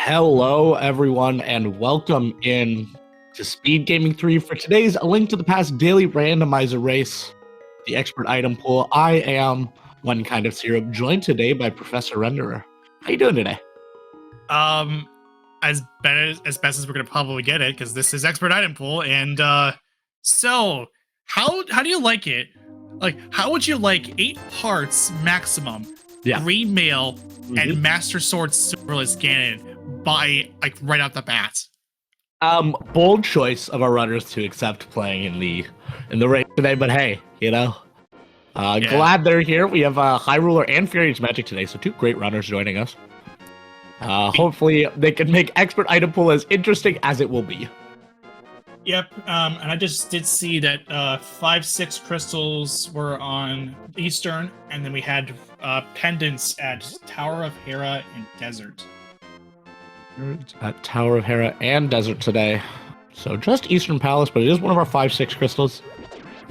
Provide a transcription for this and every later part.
Hello, everyone, and welcome in to Speed Gaming 3 for today's A Link to the Past daily randomizer race, the expert item pool. I am One Kind of Syrup, joined today by Professor Renderer. How you doing today? As best as we're gonna probably get it, because this is expert item pool. And so how do you like it? Like, how would you like 8 parts maximum? Yeah. Green mail and Master Sword Silverless Ganon by right out the bat. Bold choice of our runners to accept playing in the race today, but hey, glad they're here. We have High Ruler and Furious Magic today, so 2 great runners joining us. Hopefully they can make expert item pool as interesting as it will be. Yep, and I just did see that 5-6 crystals were on Eastern, and then we had pendants at Tower of Hera and Desert. At Tower of Hera and Desert today. So just Eastern Palace, but it is one of our 5-6 crystals.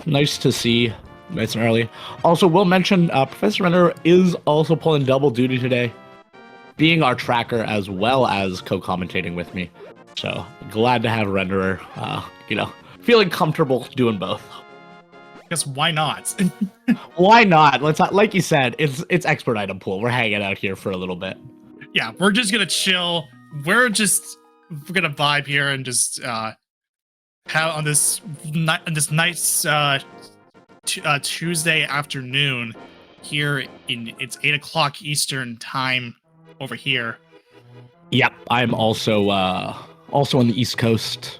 Nice to see, nice and early. Also, we'll mention Professor Renderer is also pulling double duty today, being our tracker as well as co-commentating with me. So glad to have Renderer, feeling comfortable doing both. I guess why not? Why not? Let's not, like you said, it's expert item pool. We're hanging out here for a little bit. Yeah, we're just gonna chill. We're gonna vibe here and just have on this nice Tuesday afternoon here it's 8 o'clock Eastern time over here. Yep, I'm also on the East Coast.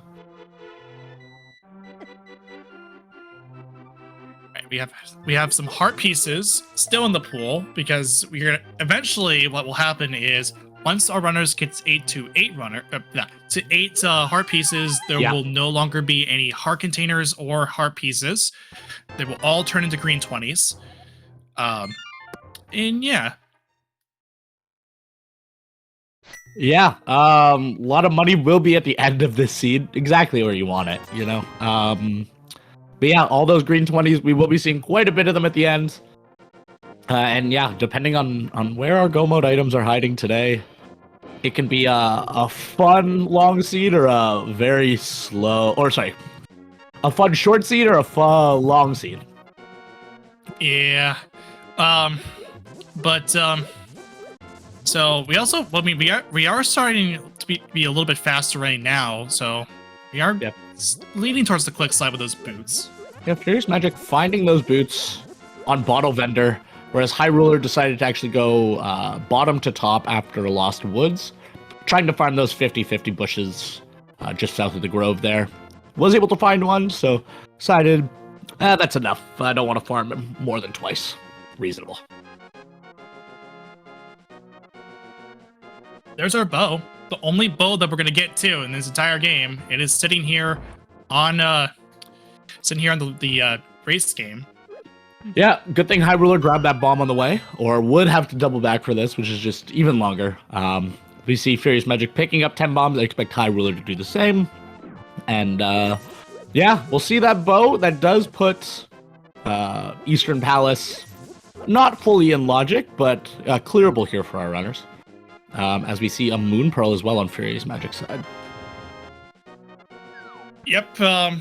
Right, we have some heart pieces still in the pool, because we're gonna eventually, what will happen is once our runners gets 8 heart pieces, there will no longer be any heart containers or heart pieces. They will all turn into green 20s. And yeah. Yeah, a lot of money will be at the end of this seed, exactly where you want it, But yeah, all those green 20s, we will be seeing quite a bit of them at the end. And yeah, depending on where our go mode items are hiding today, it can be a fun long seed or a very slow, a fun short seed or a fun long seed. Yeah, so we also, we are starting to be a little bit faster right now, so we are leaning towards the quick slide with those boots. Yeah, Furious Magic finding those boots on Bottle Vendor, whereas High Ruler decided to actually go bottom to top after Lost Woods, trying to find those 50-50 bushes just south of the Grove there. Was able to find one, so decided, that's enough. I don't want to farm him more than twice. Reasonable. There's our bow. The only bow that we're going to get to in this entire game. It is sitting here on the race game. Yeah, good thing High Ruler grabbed that bomb on the way, or would have to double back for this, which is just even longer. We see Furious Magic picking up 10 bombs. I expect High Ruler to do the same. And yeah, we'll see that bow. That does put Eastern Palace not fully in logic, but clearable here for our runners. As we see a Moon Pearl as well on Furious Magic's side. Yep,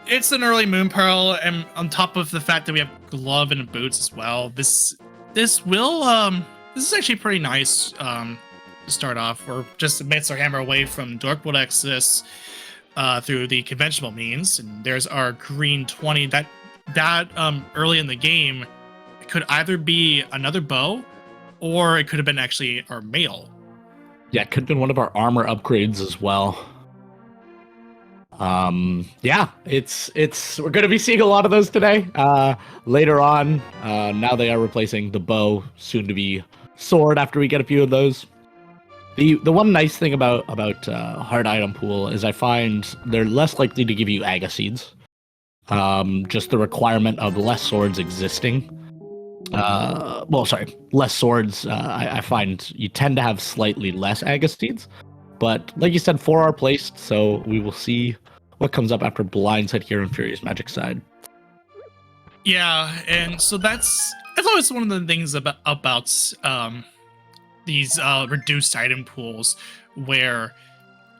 it's an early Moon Pearl, and on top of the fact that we have glove and boots as well, this is actually pretty nice to start off. We're just a Midstar Hammer away from Dorkwood Exodus through the conventional means, and there's our green 20. That early in the game, it could either be another bow, or it could have been actually our mail. Yeah, it could have been one of our armor upgrades as well. Yeah, we're going to be seeing a lot of those today. Later on, now they are replacing the bow, soon to be sword after we get a few of those. The one nice thing about hard item pool is I find they're less likely to give you Aga seeds. Just the requirement of less swords existing. Less swords. I find you tend to have slightly less Aga seeds. But like you said, 4 are placed, so we will see what comes up after Blind's Head here on Furious Magic side. Yeah, and so that's always one of the things about these reduced item pools where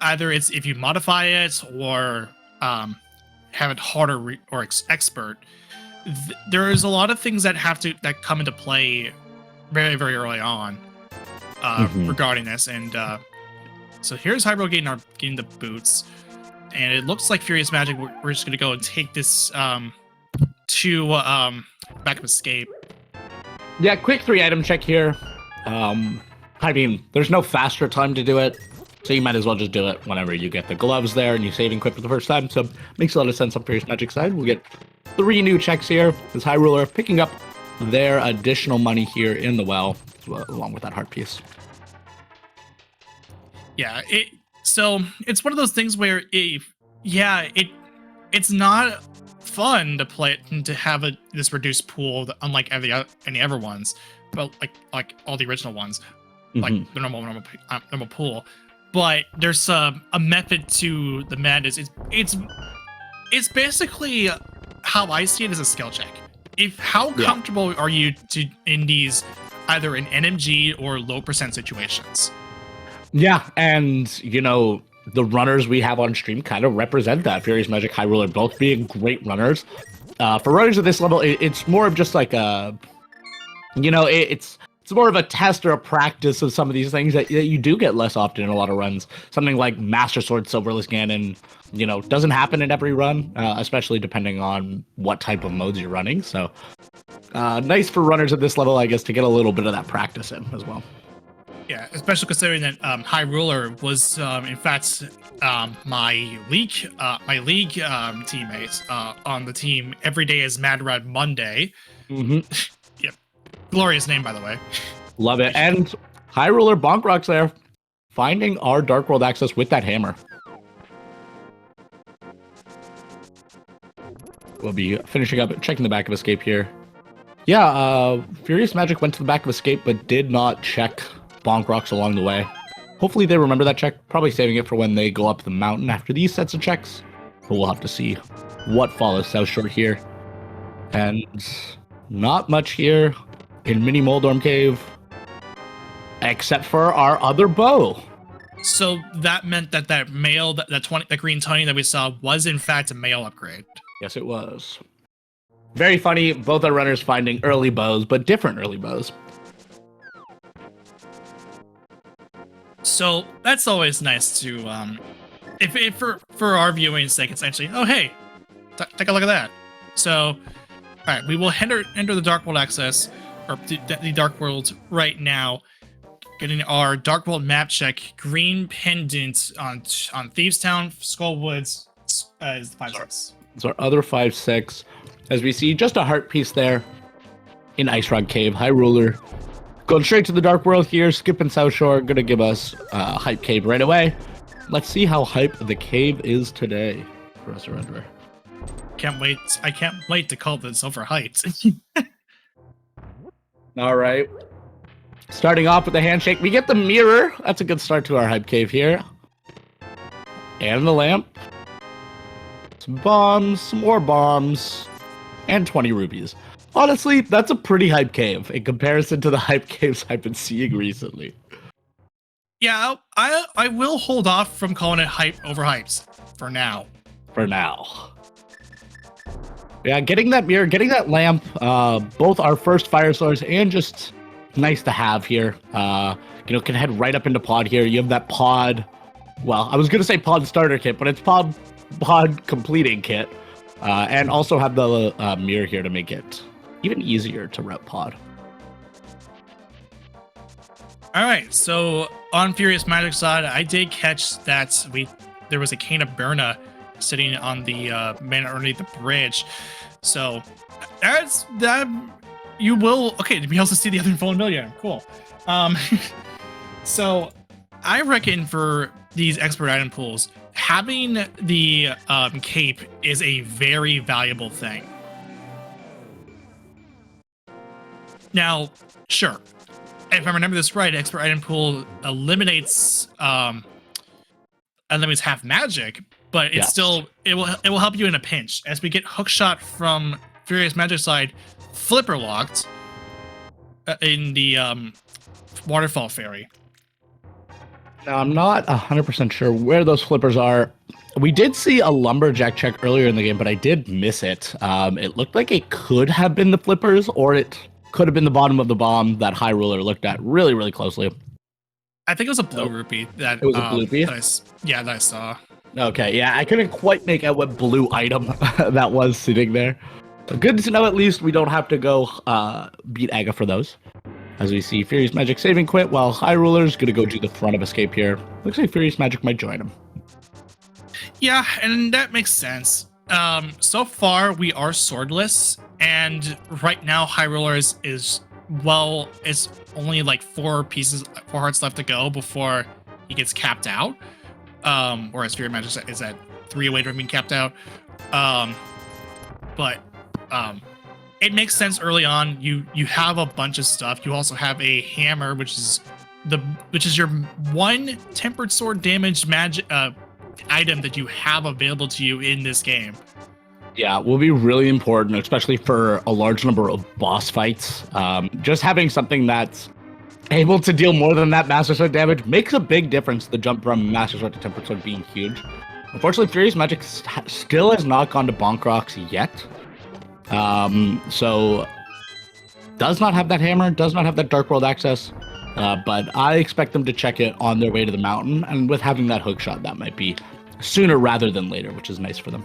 either it's if you modify it or have it harder or expert. There is a lot of things that come into play very, very early on regarding this, and so here's Hyrule getting the boots, and it looks like Furious Magic. We're just gonna go and take this to back of escape. Yeah, quick 3-item check here. I mean, there's no faster time to do it, so you might as well just do it whenever you get the gloves there and you save and quit for the first time. So makes a lot of sense on Furious Magic side. We'll get 3 new checks here. This Hyruler picking up their additional money here in the well, along with that heart piece. Yeah, so it's one of those things where it's not fun to play it, to have this reduced pool, unlike any other ones, but like all the original ones, like the normal pool. But there's a method to the madness. It's basically how I see it as a skill check. How comfortable are you in these either in NMG or low percent situations? Yeah, and you know, the runners we have on stream kind of represent that. Furious Magic, Hyruler both being great runners. For runners at this level, it's more of just like a, you know, it's more of a test or a practice of some of these things that you do get less often in a lot of runs. Something like Master Sword, Silverless Ganon, you know, doesn't happen in every run, especially depending on what type of modes you're running. So nice for runners at this level, I guess, to get a little bit of that practice in as well. Yeah, especially considering that Hyruler was, in fact, my league teammate on the team. Every day is Mad Rad Monday. Yep, glorious name, by the way. Love it. And Hyruler Bonk Rocks there, finding our Dark World access with that hammer. We'll be finishing up, checking the back of escape here. Yeah, Furious Magic went to the back of escape, but did not check Bonk Rocks along the way. Hopefully they remember that check, probably saving it for when they go up the mountain after these sets of checks. But we'll have to see what follows South Shore here. And not much here in Mini Moldorm Cave, except for our other bow. So that meant that that green tiny that we saw was in fact a male upgrade. Yes, it was. Very funny, both our runners finding early bows, but different early bows. So that's always nice to, if for our viewing's sake, it's actually, oh hey, take a look at that. So, all right, we will enter the Dark World access, or the Dark World right now, getting our Dark World map check. Green pendant on Thieves Town, Skull Woods is the 5-6. It's our other 5-6. As we see, just a heart piece there in Ice Rock Cave. Hyruler going straight to the Dark World here, skipping South Shore, gonna give us Hype Cave right away. Let's see how hype the cave is today for us, Renderer. Can't wait! I can't wait to call this over height. All right, starting off with the handshake, we get the mirror. That's a good start to our Hype Cave here, and the lamp. Some bombs, some more bombs, and 20 rubies. Honestly, that's a pretty hype cave in comparison to the hype caves I've been seeing recently. Yeah, I will hold off from calling it hype over hypes for now. For now. Yeah, getting that mirror, getting that lamp, both our first fire source and just nice to have here. You know, can head right up into pod here. You have that pod. Well, I was gonna say pod starter kit, but it's pod completing kit, and also have the mirror here to make it even easier to route pod. All right, so on Furious Magic side, I did catch that there was a cane of Berna sitting on the man underneath the bridge. So that's that. You will we also see the other fallen million. Cool. So I reckon for these expert item pools, having the cape is a very valuable thing. Now, sure, if I remember this right, expert item pool eliminates half magic, but it's still it will help you in a pinch. As we get hookshot from Furious Magic side, flipper locked in the waterfall fairy. Now, I'm not 100% sure where those flippers are. We did see a lumberjack check earlier in the game, but I did miss it. It looked like it could have been the flippers, or it could have been the bottom of the bomb that High Ruler looked at really, really closely. I think it was a blue rupee that It was a bloopy? that I saw. Okay, yeah, I couldn't quite make out what blue item that was sitting there. But good to know at least we don't have to go beat Aga for those. As we see Furious Magic saving quit, while High Ruler's gonna go to the front of escape here. Looks like Furious Magic might join him. Yeah, and that makes sense. So far we are swordless, and right now High Ruler is it's only like 4 hearts left to go before he gets capped out. Whereas Furious Magic is at 3 away from being capped out. But it makes sense early on. You have a bunch of stuff. You also have a hammer, which is your 1 tempered sword damage magic item that you have available to you in this game. Yeah, will be really important, especially for a large number of boss fights. Just having something that's able to deal more than that Master Sword damage makes a big difference. The jump from Master Sword to Tempered Sword being huge. Unfortunately, Furious Magic still has not gone to Bonk Rocks yet. So does not have that hammer, does not have that Dark World access. But I expect them to check it on their way to the mountain, and with having that hook shot, that might be sooner rather than later, which is nice for them.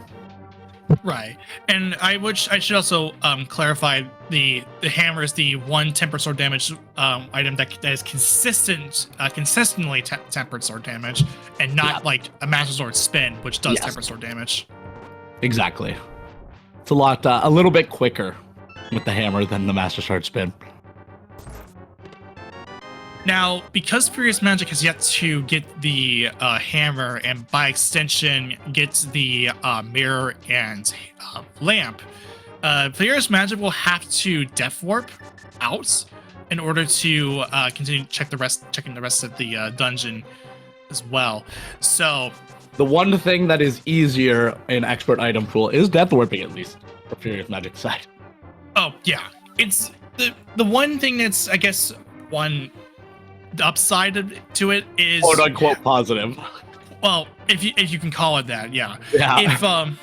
Right, and I should also clarify the hammer is the 1 tempered sword damage item that is consistently tempered sword damage, and not like a Master Sword spin, which does tempered sword damage. Exactly. It's a little bit quicker with the hammer than the Master Sword spin. Now, because Furious Magic has yet to get the hammer, and by extension gets the mirror and lamp, Furious Magic will have to Death Warp out in order to continue checking the rest of the dungeon as well. So the one thing that is easier in expert item pool is Death Warping, at least for Furious Magic side. Oh yeah, it's the one thing that's, I guess, the upside to it is quote unquote positive. Well, if you can call it that, yeah. Yeah.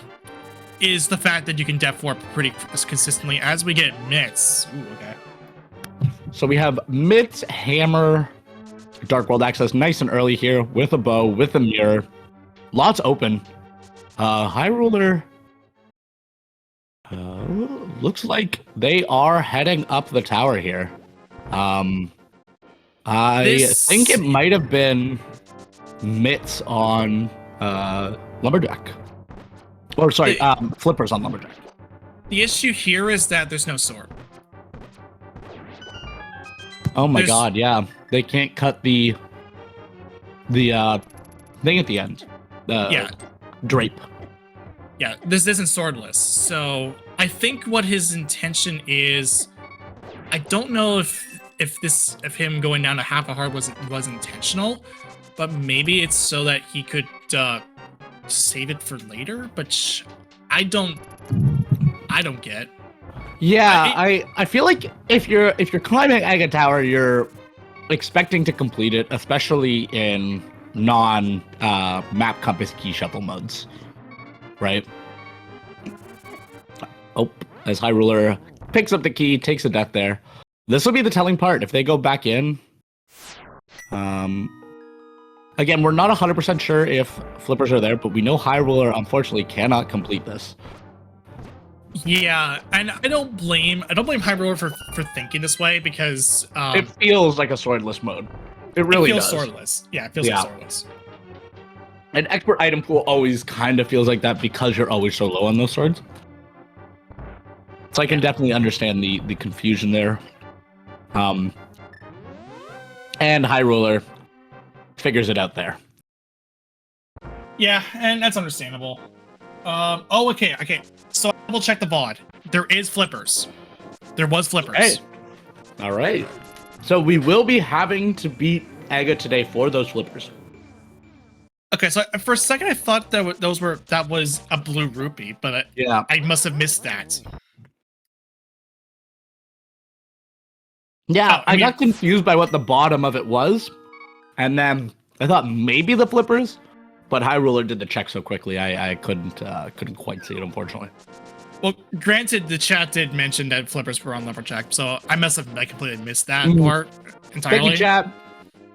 Is the fact that you can Death Warp pretty consistently as we get mitts. Ooh, okay. So we have mitts, hammer, Dark World access nice and early here with a bow, with a mirror. Lots open. High Ruler looks like they are heading up the tower here. I think it might have been mitts on Lumberjack. Or sorry, flippers on Lumberjack. The issue here is that there's no sword. Oh my god, yeah. They can't cut the thing at the end. Drape. Yeah, this isn't swordless. So I think what his intention is, I don't know if him going down to half a heart was intentional, but maybe it's so that he could save it for later. But I don't get. Yeah, I feel like if you're climbing Aga Tower, you're expecting to complete it, especially in non map compass key shuffle modes, right? Oh, as High Ruler picks up the key, takes a death there. This will be the telling part. If they go back in, again, we're not 100% sure if flippers are there, but we know High Ruler unfortunately cannot complete this. Yeah, and I don't blame High Ruler for thinking this way, because it feels like a swordless mode. It really feels does. Swordless. Yeah, it feels like swordless. An expert item pool always kind of feels like that because you're always so low on those swords. So I can definitely understand the confusion there. And High Ruler figures it out there. Yeah, and that's understandable. Okay. So I will check the VOD. There is flippers. There was flippers. Hey. All right. So we will be having to beat Aga today for those flippers. Okay, so for a second I thought that was a blue rupee, but I must have missed that. Yeah, Oh, I got confused by what the bottom of it was, and then I thought maybe the flippers, but High Ruler did the check so quickly I couldn't quite see it, unfortunately. Well, granted, the chat did mention that flippers were on lumberjack, so I must have completely missed that part entirely. Thank you, chat.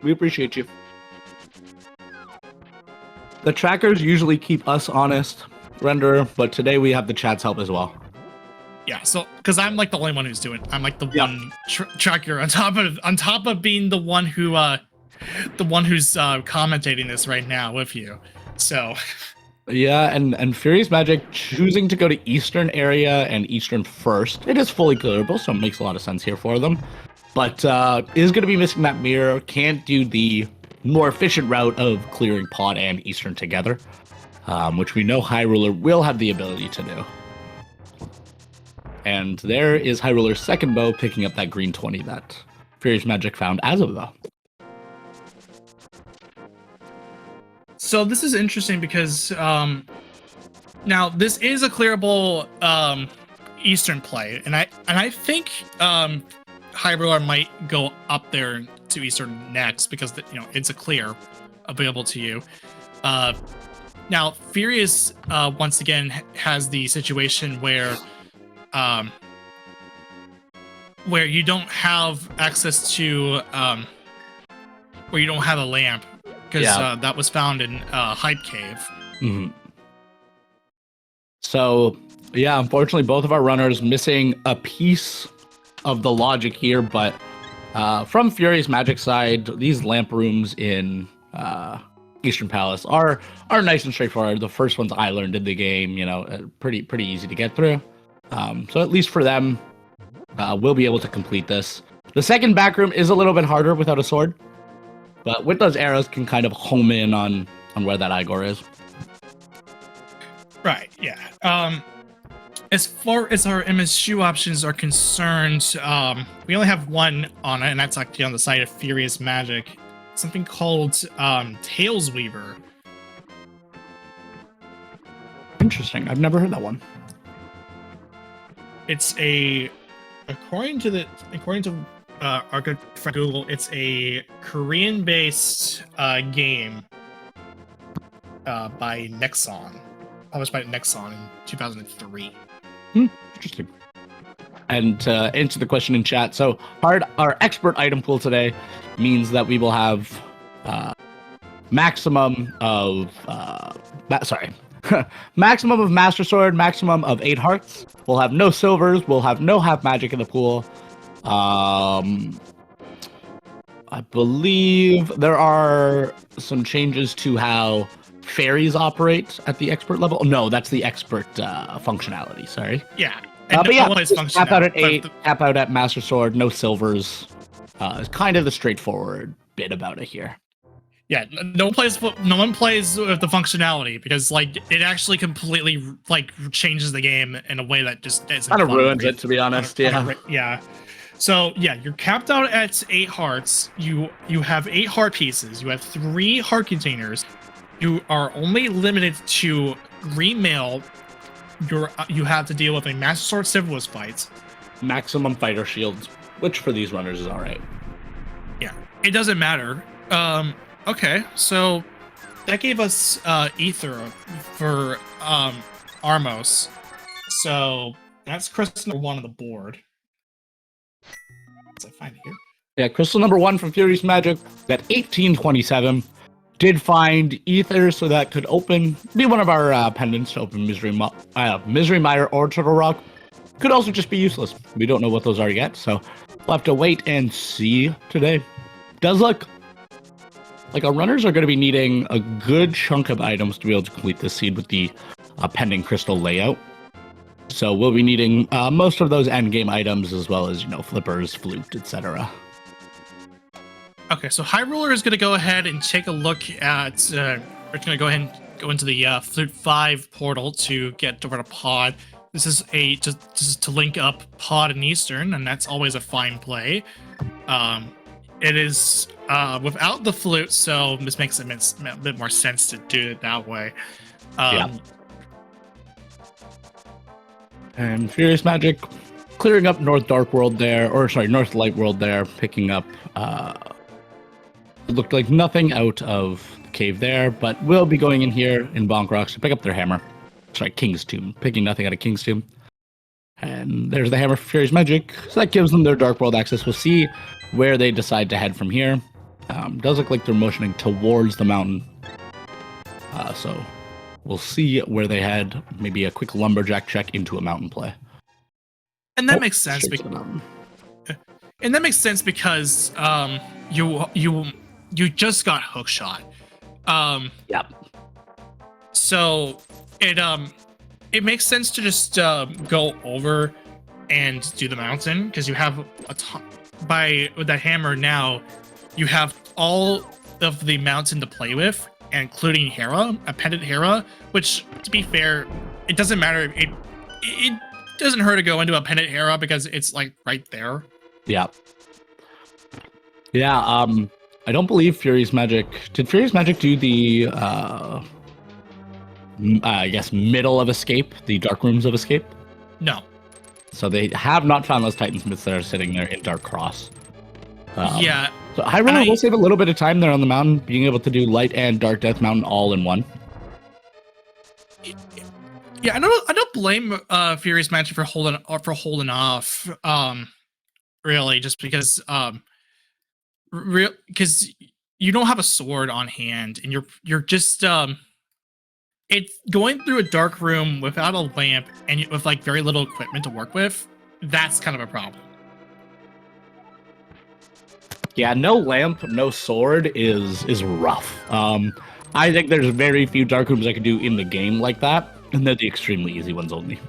We appreciate you. The trackers usually keep us honest, Renderer, but today we have the chat's help as well. Yeah, so because I'm like the only one who's doing it. I'm like the one tracker on top of being the one who who's commentating this right now with you. So yeah, and Furious Magic choosing to go to Eastern area and Eastern first. It is fully clearable, so it makes a lot of sense here for them. But is going to be missing that mirror. Can't do the more efficient route of clearing Pod and Eastern together, which we know High Ruler will have the ability to do. And there is High Ruler's second bow picking up that green 20 that Furious Magic found as of though. So this is interesting because now this is a clearable Eastern play, and I think High Ruler might go up there to Eastern next because it's a clear available to you. Now Furious once again has the situation where you don't have access to where you don't have a lamp. Because that was found in Hype Cave. Mm-hmm. So, yeah, unfortunately, both of our runners missing a piece of the logic here. But from Furious Magic side, these lamp rooms in Eastern Palace are nice and straightforward. The first ones I learned in the game, pretty easy to get through. So at least for them, we'll be able to complete this. The second back room is a little bit harder without a sword. But with those arrows, can kind of home in on where that Igor is. Right, yeah. As far as our MSU options are concerned, we only have one on it, and that's actually on the side of Furious Magic. Something called Tails Weaver. Interesting. I've never heard that one. It's according to our good friend Google, it's a Korean-based game by Nexon, published by Nexon in 2003. Interesting. And to answer the question in chat, so our expert item pool today means that we will have maximum of maximum of Master Sword, maximum of 8 hearts. We'll have no silvers. We'll have no half magic in the pool. I believe there are some changes to how fairies operate at the expert level. No, that's the expert functionality. Sorry. Yeah. But yeah, tap out at 8, tap out at Master Sword, no silvers. Is kind of the straightforward bit about it here. Yeah, no one plays with the functionality because it actually completely changes the game in a way that just isn't kind of ruins it, to be honest. Yeah. So yeah, you're capped out at 8 hearts. You have 8 heart pieces. You have 3 heart containers. You are only limited to green mail. You have to deal with a Master Sword Civilist fight. Maximum fighter shields, which for these runners is all right. Yeah, it doesn't matter. Okay, so that gave us Ether for Armos. So that's crystal number 1 on the board. Let's find it here. Yeah, crystal number 1 from Furious Magic at 1827 did find Ether, so that could be one of our pendants to open Misery Mire or Turtle Rock. Could also just be useless. We don't know what those are yet, so we'll have to wait and see today. Does look like our runners are going to be needing a good chunk of items to be able to complete this seed with the pending crystal layout. So we'll be needing most of those endgame items as well as, flippers, flute, etc. Okay, so High Ruler is going to go ahead and take a look at... we're going to go ahead and go into the Flute 5 portal to get over to Pod. This is just to link up Pod and Eastern, and that's always a fine play. It is without the flute, so this makes a bit more sense to do it that way. Yeah. And Furious Magic clearing up North Dark World there, or sorry, North Light World there, picking up. It looked like nothing out of the cave there, but we'll be going in here in Bonk Rocks to pick up their hammer. Sorry, King's Tomb. Picking nothing out of King's Tomb. And there's the hammer for Furious Magic. So that gives them their Dark World access. We'll see where they decide to head from here. Does look like they're motioning towards the mountain. So we'll see where they head. Maybe a quick lumberjack check into a mountain play. And that makes sense. And that makes sense because you just got hook shot. Yep. So it makes sense to just go over and do the mountain because you have with that hammer now, you have all of the mountain to play with, including Hera, a pendant Hera. Which, to be fair, it doesn't matter. It doesn't hurt to go into a pendant Hera because it's like right there. Yeah. Yeah. I don't believe Furious Magic. Did Furious Magic do the I guess middle of escape, the dark rooms of escape? No. So they have not found those Titan Smiths that are sitting there in Dark Cross. Yeah. So Hyrule will save a little bit of time there on the mountain, being able to do Light and Dark Death Mountain all in one. Yeah, I don't blame Furious Magic for holding off. Really, just because because you don't have a sword on hand, and you're just it's going through a dark room without a lamp and with like very little equipment to work with. That's kind of a problem. Yeah, no lamp, no sword is rough. I think there's very few dark rooms I could do in the game like that, and they're the extremely easy ones only.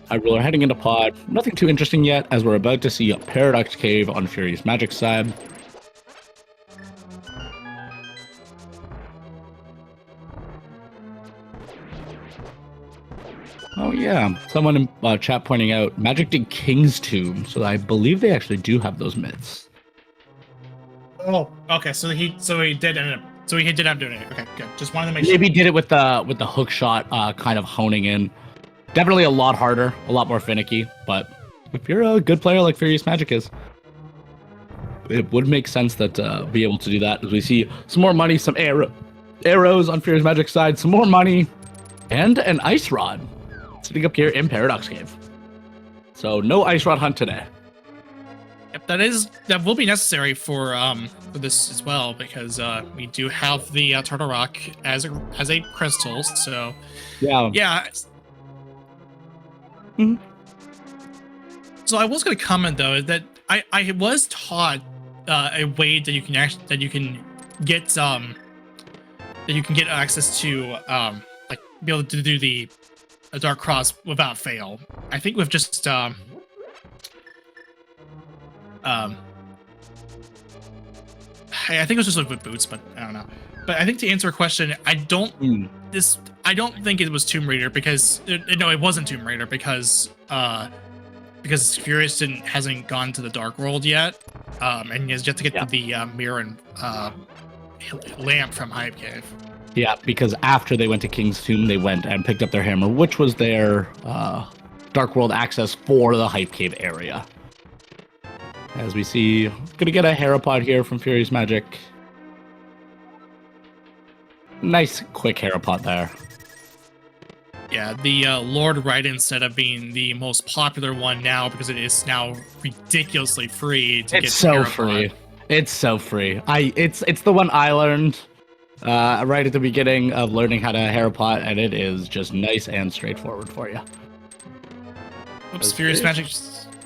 Hyrule are heading into pod. Nothing too interesting yet, as we're about to see a Paradox Cave on Furious Magic's side. Oh yeah, someone in chat pointing out Magic did King's Tomb, so I believe they actually do have those myths. Oh, okay. So he did end up doing it. Okay, good. Just wanted to make sure. Maybe did it with the hook shot, kind of honing in. Definitely a lot harder, a lot more finicky. But if you're a good player like Furious Magic is, it would make sense that be able to do that. As we see some more money, some arrows on Furious Magic's side, some more money, and an ice rod sitting up here in Paradox Cave. So no ice rod hunt today. Yep, that will be necessary for this as well, because we do have the Turtle Rock as a crystal. So yeah. Mm-hmm. So I was going to comment though that I was taught a way that you can get access to like be able to do the Dark Cross without fail. I think with just I think it was just like with boots, but I don't know. But I think to answer a question, I don't think it was Tomb Raider because it wasn't Tomb Raider because Furious hasn't gone to the Dark World yet, and he has yet to get to the mirror and lamp from Hype Cave. Yeah, because after they went to King's Tomb, they went and picked up their hammer, which was their Dark World access for the Hype Cave area. As we see, gonna get a Herapod here from Furious Magic. Nice, quick Herapod there. Yeah, the Lord Raiden instead of being the most popular one now because it is now ridiculously free to get. It's so free. It's so free. It's the one I learned right at the beginning of learning how to Herapod, and it is just nice and straightforward for you. Oops, Furious Magic.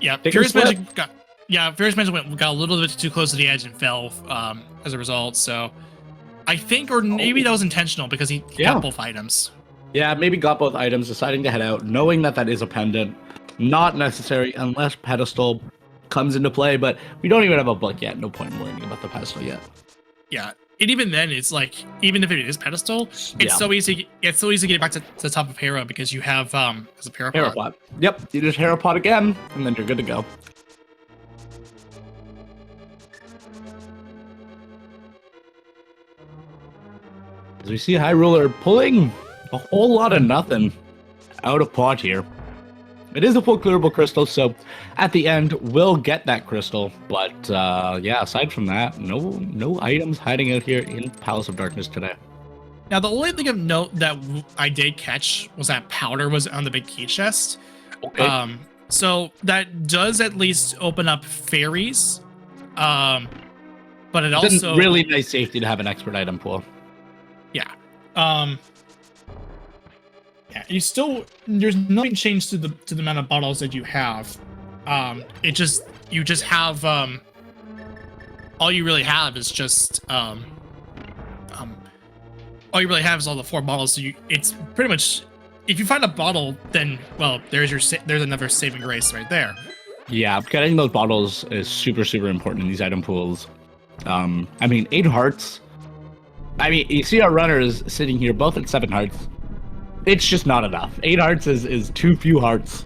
Yeah, Furious Magic got. Yeah, Furious Magic got a little bit too close to the edge and fell as a result. So I think, or maybe that was intentional because he got both items. Yeah, maybe got both items, deciding to head out, knowing that is a pendant. Not necessary unless pedestal comes into play, but we don't even have a book yet. No point in worrying about the pedestal yet. Yeah, and even then, it's like, even if it is pedestal, it's so easy. It's so easy to get back to the top of Hera because you have as a Herapod. Yep, you just Herapod again, and then you're good to go. As we see Hyrule pulling a whole lot of nothing out of pot here. It is a full clearable crystal, so at the end we'll get that crystal. But yeah, aside from that, no items hiding out here in Palace of Darkness today. Now, the only thing of note that I did catch was that powder was on the big key chest. Okay. So that does at least open up fairies. But it It's also really nice safety to have an expert item pool. Yeah. Yeah, there's nothing changed to the amount of bottles that you have. You just have all you really have is just all you really have is all the 4 bottles. So it's pretty much, if you find a bottle, then well, there's another saving grace right there. Yeah, getting those bottles is super important in these item pools. I mean, 8 hearts. I mean, you see our runners sitting here both at 7 hearts. It's just not enough. 8 hearts is too few hearts.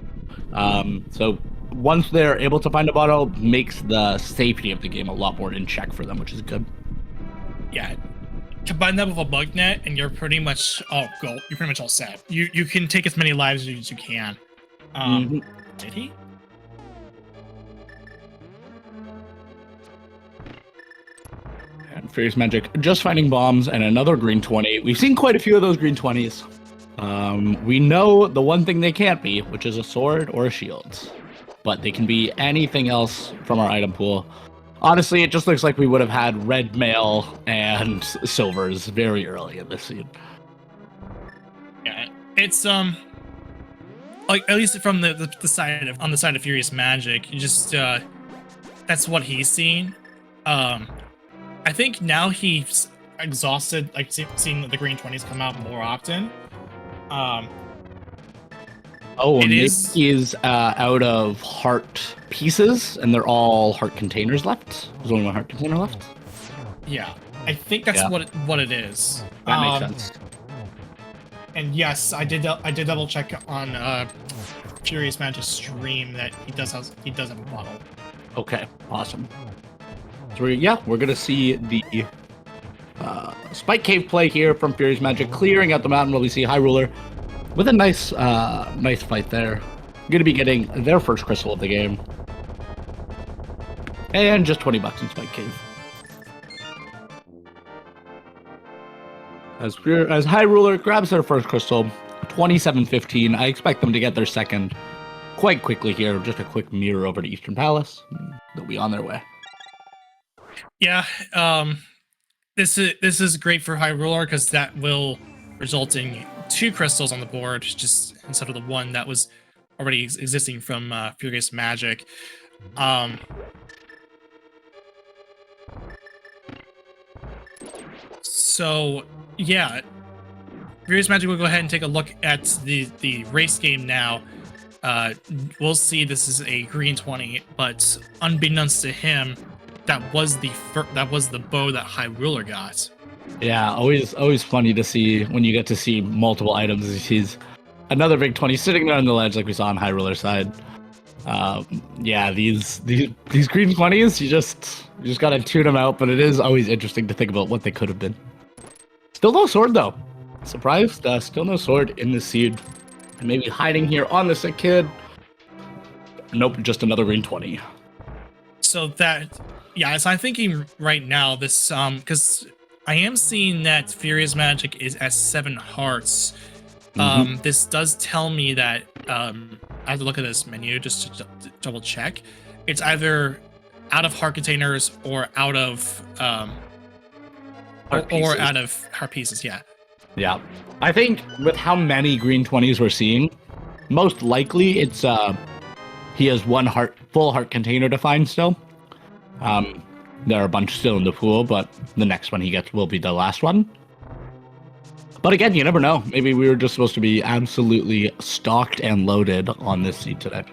So once they're able to find a bottle, makes the safety of the game a lot more in check for them, which is good. Yeah. Combine that with a bug net, and you're pretty much all set. You can take as many lives as you can. Did he? And Furious Magic just finding bombs and another green 20. We've seen quite a few of those green 20s. We know the one thing they can't be, which is a sword or a shield. But they can be anything else from our item pool. Honestly, it just looks like we would have had red mail and silvers very early in this scene. Yeah, it's like, at least from the side of, on the side of Furious Magic, you just that's what he's seen. I think now he's exhausted, like seeing the green 20s come out more often. Maybe he's out of heart pieces, and they're all heart containers left. There's only one heart container left. Yeah, I think that's what it is. That makes sense. And yes, I did double check on Furious Magic's stream that he does have a bottle. Okay, awesome. So we're gonna see the Spike Cave play here from Furious Magic, clearing out the mountain while we see High Ruler with a nice fight there. Gonna be getting their first crystal of the game. And just $20 in Spike Cave. As High Ruler grabs their first crystal, 27-15. I expect them to get their second quite quickly here. Just a quick mirror over to Eastern Palace. They'll be on their way. Yeah, this is great for High Ruler because that will result in 2 crystals on the board, just instead of the one that was already existing from Furious Magic. So yeah, Furious Magic will go ahead and take a look at the race game now. We'll see this is a green 20, but unbeknownst to him, that was the bow that High Ruler got. Yeah, always funny to see when you get to see multiple items. He's another big 20 sitting there on the ledge like we saw on High Ruler's side. Yeah, these green 20s, you just gotta tune them out, but it is always interesting to think about what they could have been. Still no sword though. Surprised, still no sword in the seed. And maybe hiding here on the sick kid. Nope, just another green 20. So that, yeah, so I'm thinking right now this, because I am seeing that Furious Magic is at 7 hearts. This does tell me that I have to look at this menu just to double check. It's either out of heart containers or out of or out of heart pieces. Yeah. I think with how many green 20s we're seeing, most likely it's he has 1 full heart container to find still. There are a bunch still in the pool, but the next one he gets will be the last one. But again, you never know. Maybe we were just supposed to be absolutely stocked and loaded on this seed today.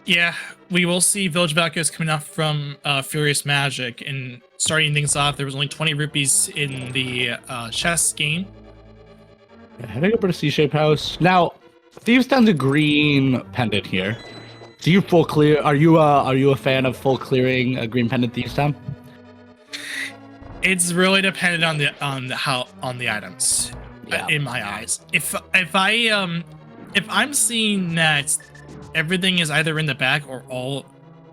Yeah, we will see Village Valkyries coming off from Furious Magic, and starting things off, there was only 20 rupees in the chess game. Yeah, heading over to C-Shape House. Now, Thieves Town's a green pendant here. Do you full clear? Are you a fan of full clearing a green pendant Thieves Town? It's really dependent on the items. Yeah. in my eyes. If I'm seeing that everything is either in the back or all,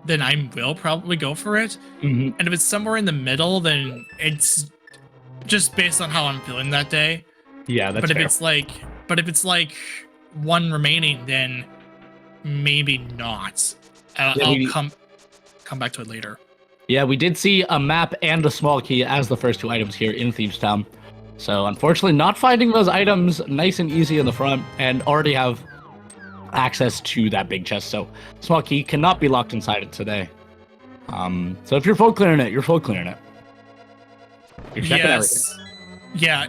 then I will probably go for it. Mhm. And if it's somewhere in the middle, then it's just based on how I'm feeling that day. Yeah, that's But if fair. it's like one remaining, then maybe not. I'll come back to it later. Yeah, we did see a map and a small key as the first 2 items here in Thieves Town. So unfortunately, not finding those items nice and easy in the front, and already have access to that big chest. So small key cannot be locked inside it today. So if you're full clearing it, you're full clearing it. You're checking everything. Yeah,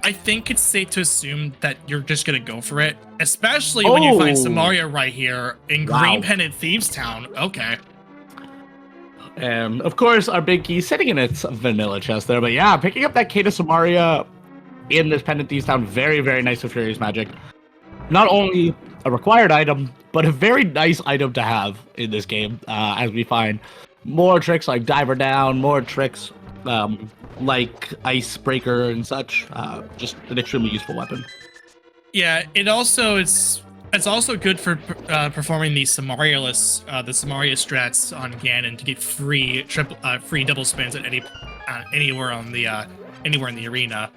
I think it's safe to assume that you're just gonna go for it, especially when you find Samaria right here in Green Pendant Thieves Town. Okay. And of course, our big key sitting in its vanilla chest there. But yeah, picking up that Key to Samaria in this Pendant Thieves Town, very, very nice with Furious Magic. Not only a required item, but a very nice item to have in this game, as we find more tricks like Diver Down, more tricks like Icebreaker and such. Just an extremely useful weapon. Yeah, it's also good for performing the Samaria strats on Ganon to get free double spins at anywhere in the arena.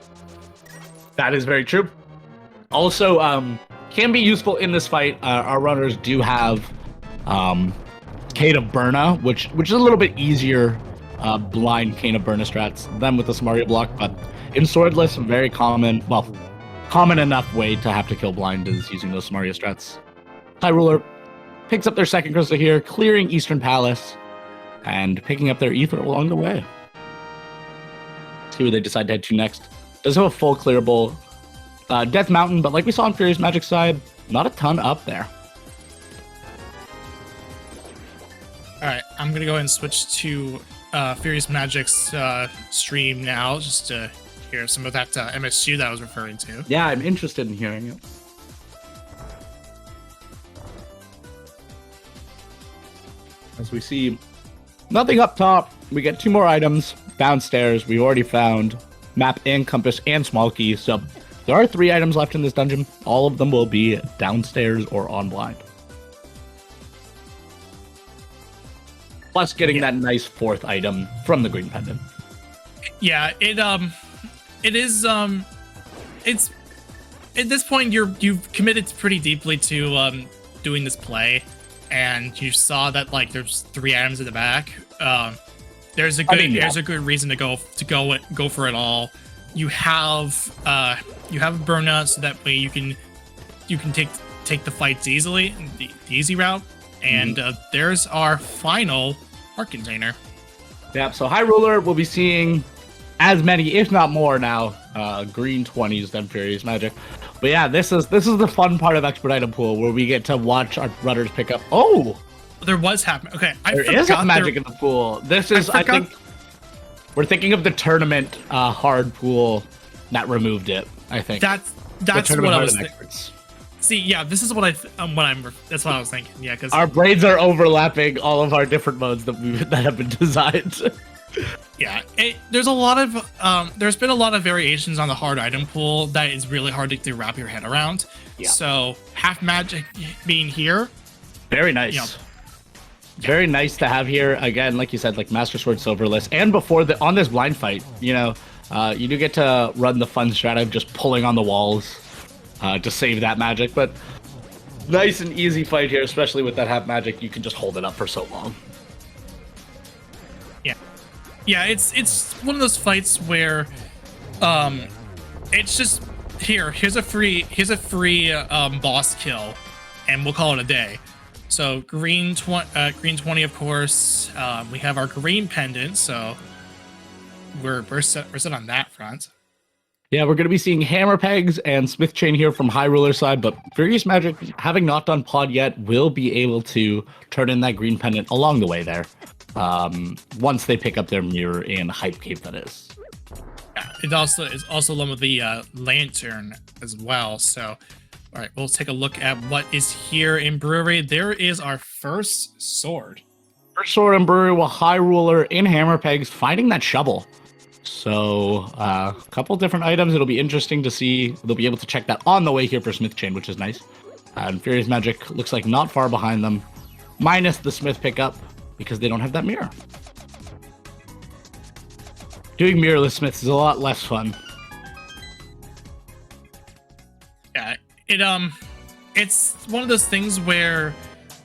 That is very true. Also, can be useful in this fight. Our runners do have Cane of Burna, which is a little bit easier blind Cane of Burna strats than with the Samaria block, but in Swordless, very common. Well, common enough way to have to kill blind is using those Samaria strats. High Ruler picks up their second crystal here, clearing Eastern Palace, and picking up their ether along the way. See where they decide to head to next. Does have a full clearable Death Mountain, but like we saw on Furious Magic's side, not a ton up there. Alright, I'm gonna go ahead and switch to Furious Magic's stream now, just to hear some of that MSU that I was referring to. Yeah, I'm interested in hearing it. As we see, nothing up top. We get 2 more items downstairs. We already found map and compass and small key. So there are 3 items left in this dungeon. All of them will be downstairs or on blind. Plus getting that nice 4th item from the green pendant. Yeah, it's at this point you've committed pretty deeply to doing this play, and you saw that like there's 3 items in the back. There's a good reason to go for it all. You have Burna, so that way you can take the fights easily, the easy route. And there's our final heart container. Yeah, so High Ruler will be seeing as many, if not more now, green 20s than Furious Magic. But yeah, this is the fun part of Expert Item Pool, where we get to watch our runners pick up. Oh! There was happening. Okay, there is a magic in the pool. This is, I think, we're thinking of the tournament hard pool that removed it. I think that's what I was thinking. See, yeah, this is that's what I was thinking. Yeah, because our brains are overlapping all of our different modes that have been designed. Yeah, there's been a lot of variations on the hard item pool that is really hard to wrap your head around. Yeah. So half magic being here, very nice. You know, very nice to have here. Again, like you said, like Master Sword Silverless, and before on this blind fight, you know, you do get to run the fun strat of just pulling on the walls to save that magic. But nice and easy fight here, especially with that half magic. You can just hold it up for so long. Yeah, it's one of those fights where, it's just here's a free boss kill, and we'll call it a day. So green 20, of course. We have our green pendant, so we're set on that front. Yeah, we're gonna be seeing hammer pegs and smith chain here from High Ruler side, but Furious Magic, having not done pod yet, will be able to turn in that green pendant along the way there. Once they pick up their mirror in Hype Cave, that is. Yeah, it also is along with the lantern as well. So, all right, we'll take a look at what is here in Brewery. There is our first sword. First sword in Brewery with High Ruler in hammer pegs, finding that shovel. So a couple different items. It'll be interesting to see. They'll be able to check that on the way here for Smith Chain, which is nice. And Furious Magic looks like not far behind them, minus the Smith pickup because they don't have that mirror. Doing mirrorless Smiths is a lot less fun. Yeah, it's one of those things where,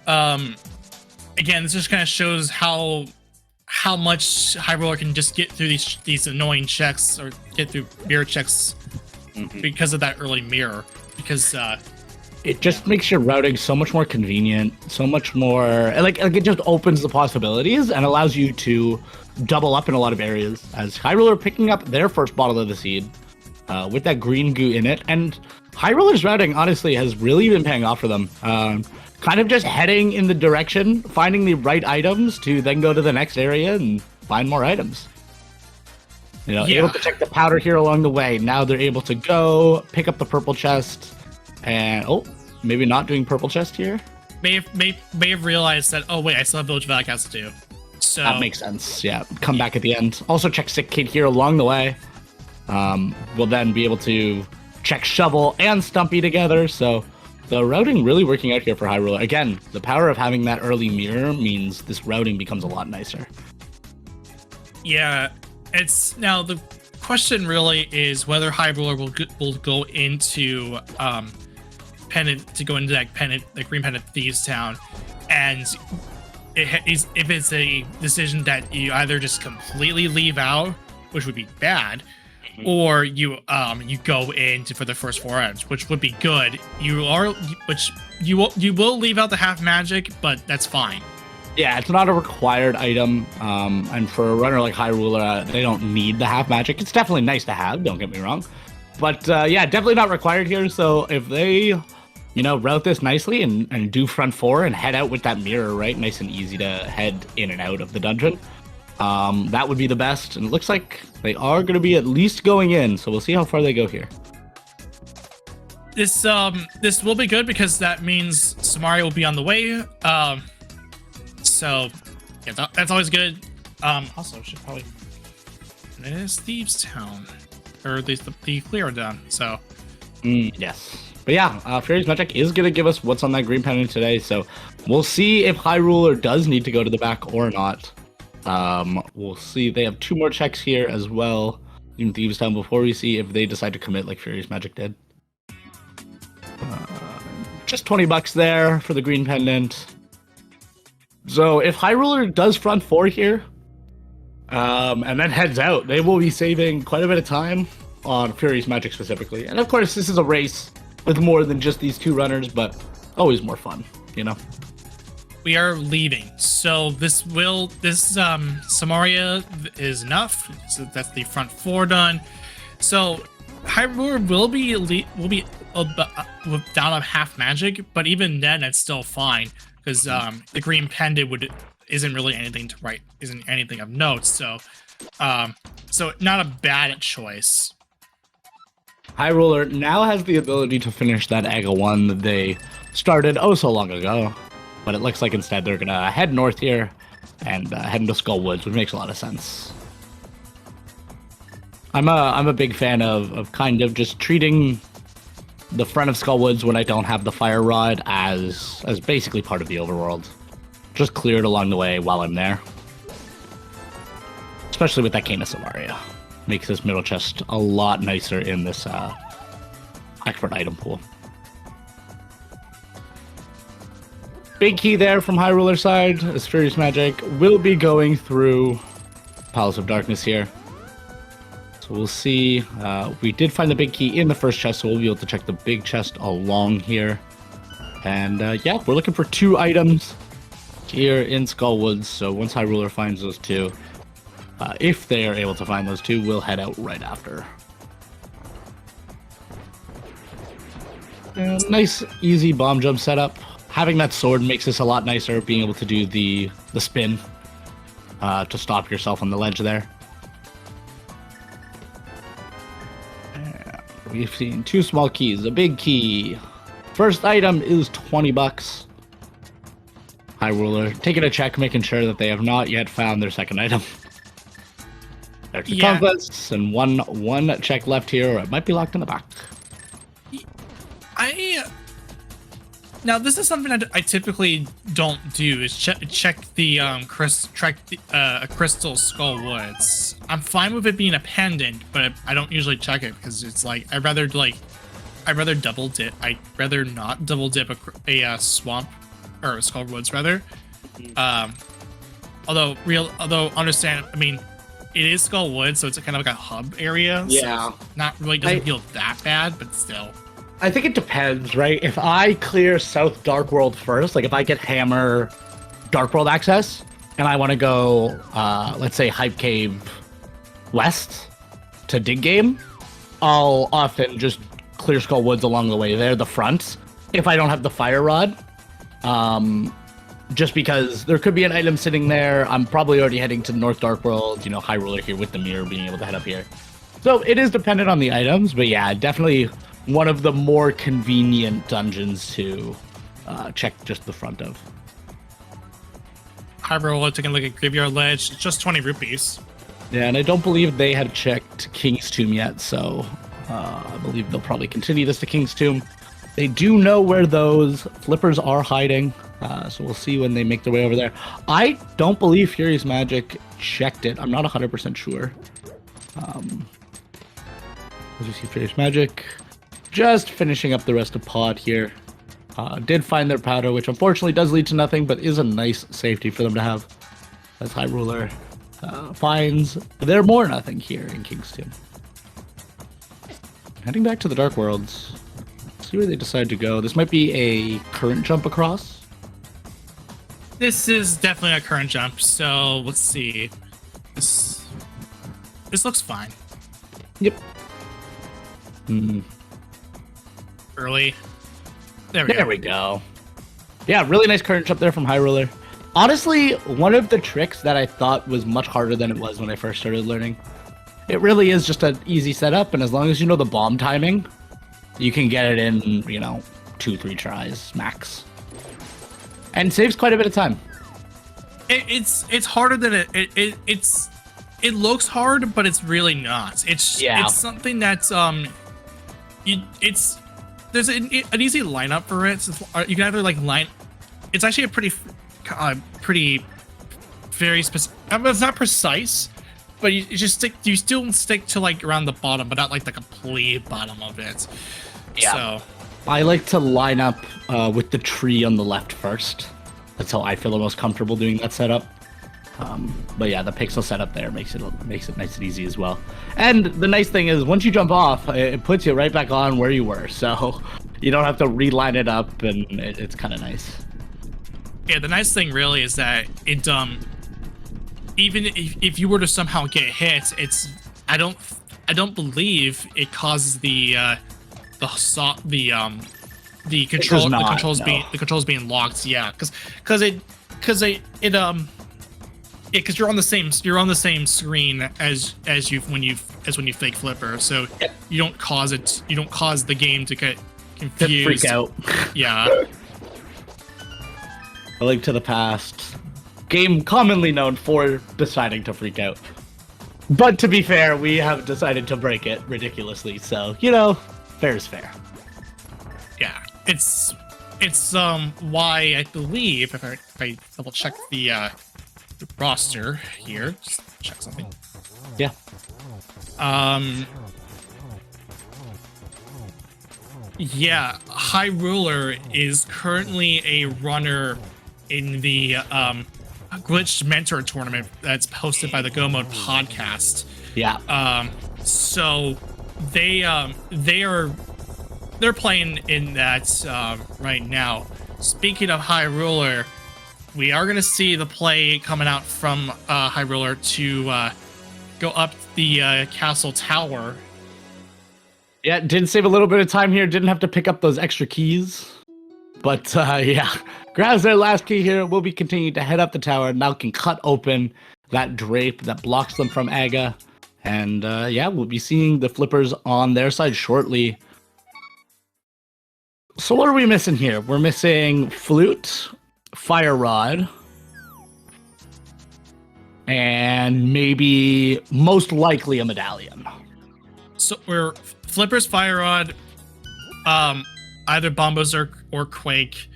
again, this just kind of shows how much High Roller can just get through these annoying checks or get through mirror checks because of that early mirror. Because it just makes your routing so much more convenient, so much more like it just opens the possibilities and allows you to double up in a lot of areas. As High Roller picking up their first bottle of the seed with that green goo in it, and High Roller's routing honestly has really been paying off for them. Kind of just heading in the direction, finding the right items to then go to the next area and find more items. You know, able to check the powder here along the way. Now they're able to go pick up the purple chest, and maybe not doing purple chest here. May have realized that. Oh wait, I still have Village of Outcasts to do. So that makes sense. Yeah, come back at the end. Also check Sick Kid here along the way. We'll then be able to check Shovel and Stumpy together. So the routing really working out here for High Roller. Again, the power of having that early mirror means this routing becomes a lot nicer. Yeah, it's now the question really is whether High Roller will go into Pennant to go into that Pennant, the Green Pennant Thieves Town, and if it's a decision that you either just completely leave out, which would be bad, or you go into for the first 4 items, which would be good. You will leave out the half magic, but that's fine. Yeah, it's not a required item, and for a runner like High Ruler, they don't need the half magic. It's definitely nice to have, don't get me wrong, but yeah, definitely not required here. So if they, route this nicely and do front 4 and head out with that mirror, right, nice and easy to head in and out of the dungeon, that would be the best. And it looks like they are going to be at least going in, so we'll see how far they go here. This will be good because that means Samaria will be on the way. So yeah, that's always good. Also should probably this Thieves Town or the clear down. So yes, but yeah, Furious Magic is gonna give us what's on that green pennant today. So we'll see if High Ruler does need to go to the back or not. We'll see. They have 2 more checks here as well in Thieves Town before we see if they decide to commit like Furious Magic did. Just $20 there for the green pendant. So if High Ruler does front 4 here, and then heads out, they will be saving quite a bit of time on Furious Magic specifically. And of course, this is a race with more than just these 2 runners, but always more fun, We are leaving, so this Samaria is enough. So that's the front 4 done. So High Ruler will be down on half magic, but even then, it's still fine. Because the green pendant isn't really anything to write, isn't anything of note, so not a bad choice. High Ruler now has the ability to finish that Aga 1 that they started so long ago, but it looks like instead they're gonna head north here and head into Skull Woods, which makes a lot of sense. I'm a big fan of kind of just treating the front of Skull Woods when I don't have the fire rod as basically part of the overworld. Just clear it along the way while I'm there. Especially with that Cane of Samaria. Makes this middle chest a lot nicer in this expert item pool. Big key there from High Ruler side, as Furious Magic will be going through Palace of Darkness here. So we'll see. We did find the big key in the first chest, so we'll be able to check the big chest along here. And yeah, we're looking for 2 items here in Skull Woods. So once High Ruler finds those 2, if they are able to find those 2, we'll head out right after. And nice, easy bomb jump setup. Having that sword makes this a lot nicer, being able to do the spin to stop yourself on the ledge there. We've seen 2 small keys, a big key. First item is $20. High Ruler taking a check, making sure that they have not yet found their second item. There's the Yeah. compass, and one check left here, or it might be locked in the back. Now this is something I typically don't do is check the crystal skull woods. I'm fine with it being a pendant, but I don't usually check it because it's like I'd rather double dip. I'd rather not double dip a swamp or a skull woods rather. Although understand, I mean, it is Skull Woods, so it's kind of like a hub area. Yeah. So not really doesn't feel that bad, but still. I think it depends, right? If I clear South Dark World first, like if I get Hammer Dark World access, and I want to go, let's say Hype Cave West to dig game, I'll often just clear Skull Woods along the way there, the front, if I don't have the Fire Rod. Just because there could be an item sitting there. I'm probably already heading to North Dark World, High Ruler here with the mirror, being able to head up here. So it is dependent on the items, but yeah, definitely one of the more convenient dungeons to check just the front of. High Ruler taking a look at Graveyard Ledge. It's just 20 rupees. Yeah, and I don't believe they had checked King's Tomb yet, so I believe they'll probably continue this to King's Tomb. They do know where those flippers are hiding, so we'll see when they make their way over there. I don't believe Furious Magic checked it. I'm not 100% sure. As you see, Furious Magic just finishing up the rest of pod here. Did find their powder, which unfortunately does lead to nothing, but is a nice safety for them to have. As High Ruler finds their more nothing here in King's Tomb. Heading back to the Dark Worlds. See where they decide to go. This might be a current jump across. This is definitely a current jump, so let's see. This looks fine. Yep. Early. There we go. Yeah, really nice current jump there from High Ruler. Honestly, one of the tricks that I thought was much harder than it was when I first started learning. It really is just an easy setup, and as long as you know the bomb timing, you can get it in, 2-3 tries max. And saves quite a bit of time. It's harder than it looks hard, but it's really not. It's something that's there's an easy lineup for it. So you can either it's actually a pretty very specific. It's not precise, but you still stick to around the bottom, but not the complete bottom of it. Yeah. So I like to line up with the tree on the left first. That's how I feel the most comfortable doing that setup. But yeah, the pixel setup there makes it nice and easy as well. And the nice thing is, once you jump off, it puts you right back on where you were, so you don't have to reline it up, and it's kind of nice. Yeah, the nice thing really is that it even if you were to somehow get hit, I don't believe it causes the controls being locked. Yeah, because you're on the same screen as when you fake flipper, so you don't cause the game to get confused. Freak out. Yeah. A Link to the Past game commonly known for deciding to freak out. But to be fair, we have decided to break it ridiculously, so fair is fair. Yeah, it's why I believe if I double check the roster here, just check something. Yeah. Yeah, High Ruler is currently a runner in the Glitched Mentor tournament that's hosted by the Go Mode podcast. Yeah. So they're playing in that right now. Speaking of High Ruler, we are going to see the play coming out from High Ruler to go up the castle tower. Yeah, did save a little bit of time here. Didn't have to pick up those extra keys. But yeah, grabs their last key here. Will be continuing to head up the tower. Now can cut open that drape that blocks them from Aga. And yeah, we'll be seeing the flippers on their side shortly. So what are we missing here? We're missing Flute, Fire Rod, and maybe most likely a medallion. So we're Flippers, Fire Rod, either Bombos or Quake,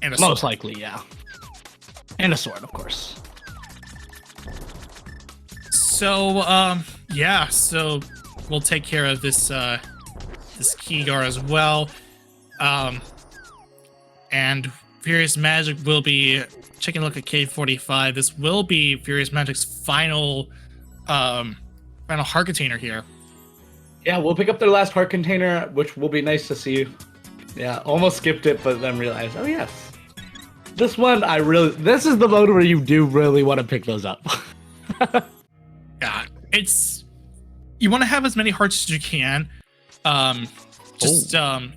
and a sword. Most likely, yeah. And a sword, of course. So, yeah, so we'll take care of this, this key guard as well. And Furious Magic will be taking a look at K45. This will be Furious Magic's final heart container here. Yeah, we'll pick up their last heart container, which will be nice to see. Yeah, almost skipped it, but then realized, oh yes. This one, this is the mode where you do really want to pick those up. Yeah, you want to have as many hearts as you can,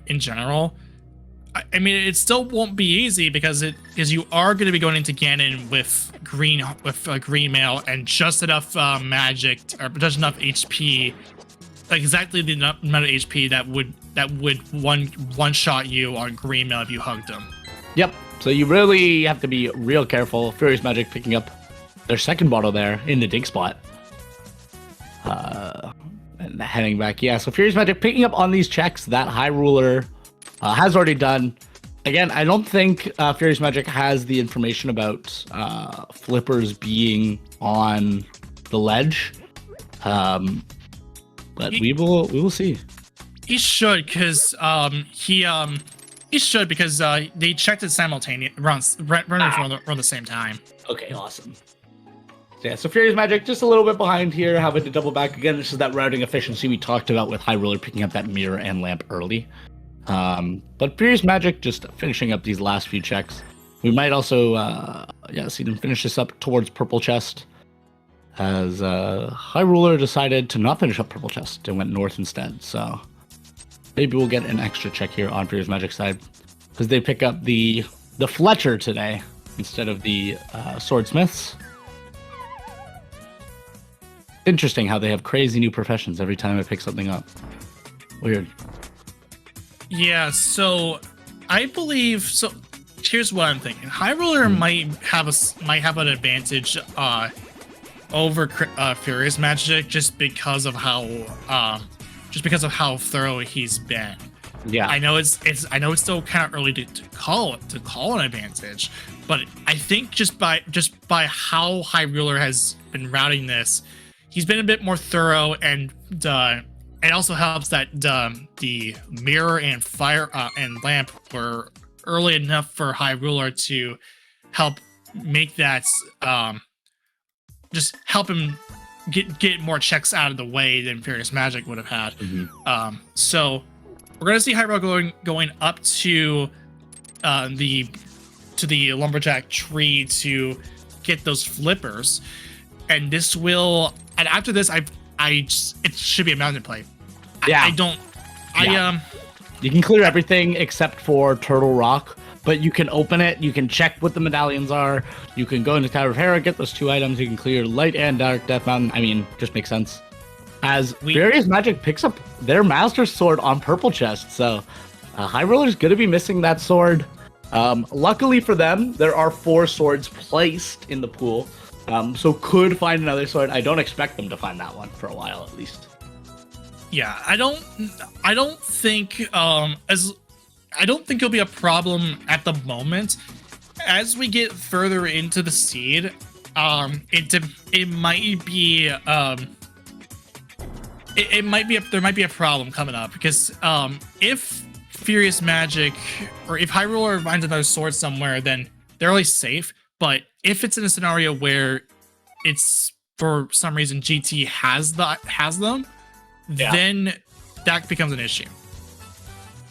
in general. I mean, it still won't be easy because you are going to be going into Ganon with green mail and just enough magic or just enough HP, like exactly the amount of HP that would one shot you on green mail if you hugged them. Yep. So you really have to be real careful. Furious Magic picking up their second bottle there in the dig spot. And heading back. Yeah, so Furious Magic picking up on these checks that High Ruler has already done. Again, I don't think Furious Magic has the information about Flippers being on the ledge. But we will see. He should, because he should, because they checked it simultaneously around the same time. Okay, awesome. Yeah, so Furious Magic just a little bit behind here, having to double back again. This is that routing efficiency we talked about with High Ruler picking up that mirror and lamp early. But Furious Magic just finishing up these last few checks. We might also see them finish this up towards Purple Chest, as High Ruler decided to not finish up Purple Chest and went north instead. So maybe we'll get an extra check here on Furious Magic side, because they pick up the Fletcher today instead of the Swordsmiths. Interesting how they have crazy new professions every time I pick something up. Weird. Yeah, so I believe so. Here's what I'm thinking: High Ruler might have an advantage over Furious Magic just because of how thorough he's been. Yeah, I know it's still kind of early to call an advantage, but I think just by how High Ruler has been routing this, he's been a bit more thorough, and it also helps that the mirror and fire and lamp were early enough for High Ruler to help make that just help him get more checks out of the way than Furious Magic would have had. Mm-hmm. So we're gonna see High Ruler going up to the lumberjack tree to get those flippers, and this will. And after this, it should be a mountain play. Yeah. You can clear everything except for Turtle Rock, but you can open it. You can check what the medallions are. You can go into Tower of Hera, get those 2 items. You can clear Light and Dark Death Mountain. I mean, just makes sense. As Furious Magic picks up their Master Sword on Purple Chest, so High Roller's going to be missing that sword. Luckily for them, there are 4 swords placed in the pool. So could find another sword. I don't expect them to find that one for a while, at least. Yeah, I don't think it'll be a problem at the moment. As we get further into the seed, it might be there might be a problem coming up, because if Furious Magic or if High Ruler finds another sword somewhere, then they're always safe. But if it's in a scenario where it's for some reason GT has them, then that becomes an issue.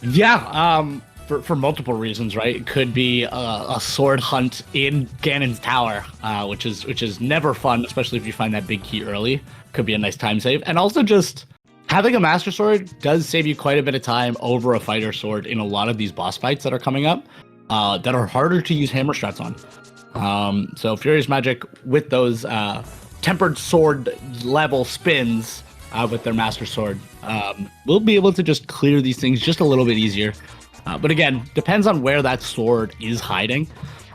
Yeah, for multiple reasons, right? It could be a sword hunt in Ganon's tower, which is never fun, especially if you find that big key early. Could be a nice time save, and also just having a Master Sword does save you quite a bit of time over a fighter sword in a lot of these boss fights that are coming up, that are harder to use hammer strats on. So Furious Magic with those tempered sword level spins with their Master Sword will be able to just clear these things just a little bit easier. But again, depends on where that sword is hiding.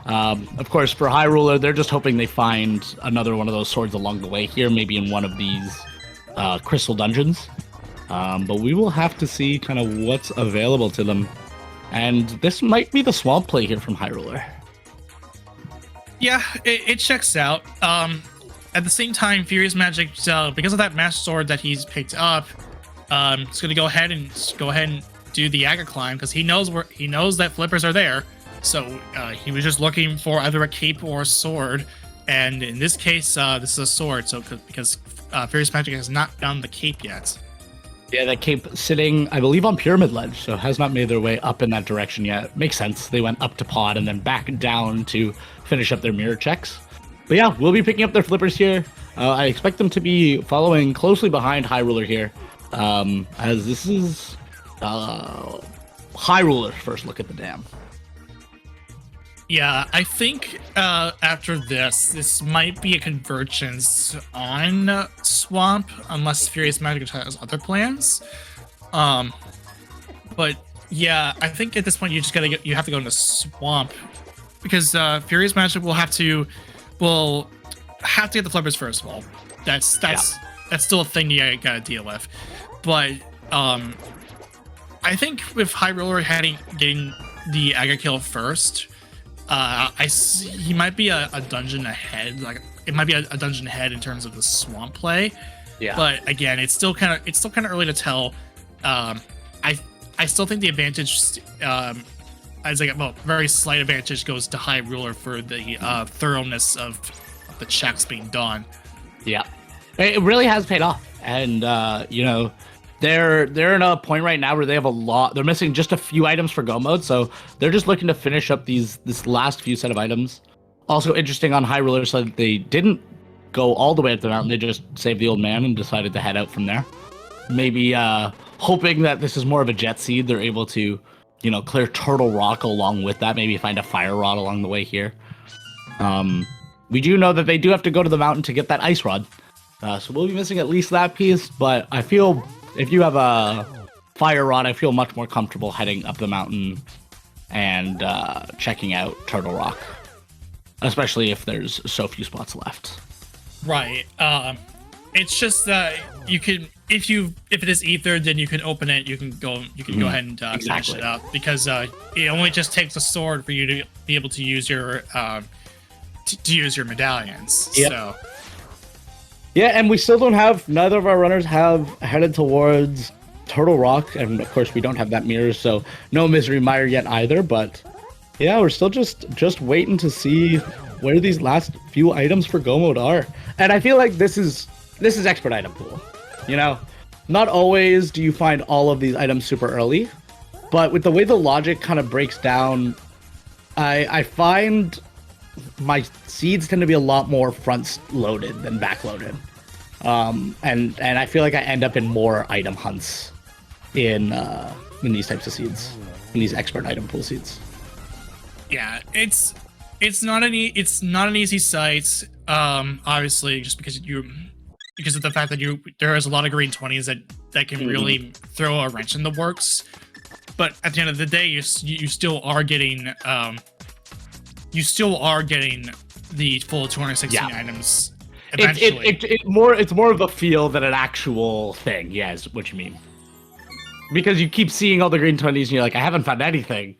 Of course, for High Ruler, they're just hoping they find another one of those swords along the way here, maybe in one of these crystal dungeons. But we will have to see kind of what's available to them. And this might be the swamp play here from High Ruler. Yeah, it checks out. At the same time, Furious Magic, because of that Master Sword that he's picked up, he's going to go ahead and do the Aga climb because he knows that flippers are there. So he was just looking for either a cape or a sword, and in this case, this is a sword. So because Furious Magic has not found the cape yet. Yeah, that cape sitting, I believe, on Pyramid Ledge, so has not made their way up in that direction yet. Makes sense. They went up to Pod and then back down to finish up their mirror checks. But yeah, we'll be picking up their flippers here. I expect them to be following closely behind High Ruler here, as this is High Ruler's first look at the dam. Yeah, I think after this might be a convergence on Swamp, unless Furious Magic has other plans. But yeah, I think at this point you have to go into Swamp because Furious Magic will have to get the flippers first of all. That's still a thing you gotta deal with. But I think with High Roller getting the Aga kill first, he might be a dungeon ahead. Like it might be a dungeon ahead in terms of the swamp play. Yeah. But again, it's still kind of early to tell. I still think the advantage, as like very slight advantage, goes to High Ruler for the thoroughness of the checks being done. Yeah, it really has paid off, and they're in a point right now where they have a lot. They're missing just a few items for go mode, so they're just looking to finish up this last few set of items. Also interesting on High Ruler, so that they didn't go all the way up the mountain. They just saved the old man and decided to head out from there. Maybe hoping that this is more of a jet seed, they're able to, clear Turtle Rock along with that. Maybe find a fire rod along the way here. We do know that they do have to go to the mountain to get that ice rod. So we'll be missing at least that piece, but I feel if you have a fire rod, I feel much more comfortable heading up the mountain and checking out Turtle Rock, especially if there's so few spots left. Right. It's just that you can, if it is ether, then you can open it. You can go ahead and finish it up because it only just takes a sword for you to be able to use your medallions. Yep. So. Yeah, and we still don't have, neither of our runners have headed towards Turtle Rock, and of course we don't have that mirror, so no Misery Mire yet either, but yeah, we're still just waiting to see where these last few items for Go Mode are. And I feel like this is expert item pool. Not always do you find all of these items super early, but with the way the logic kind of breaks down, I find my seeds tend to be a lot more front loaded than back loaded. And I feel like I end up in more item hunts in these types of seeds, in these expert item pool seeds. Yeah, it's not an easy site. Obviously, just because of the fact that there is a lot of green 20s that can really throw a wrench in the works. But at the end of the day, you still are getting the full 216 items eventually. It's more of a feel than an actual thing. Yeah, is what you mean. Because you keep seeing all the green 20s and you're like, I haven't found anything.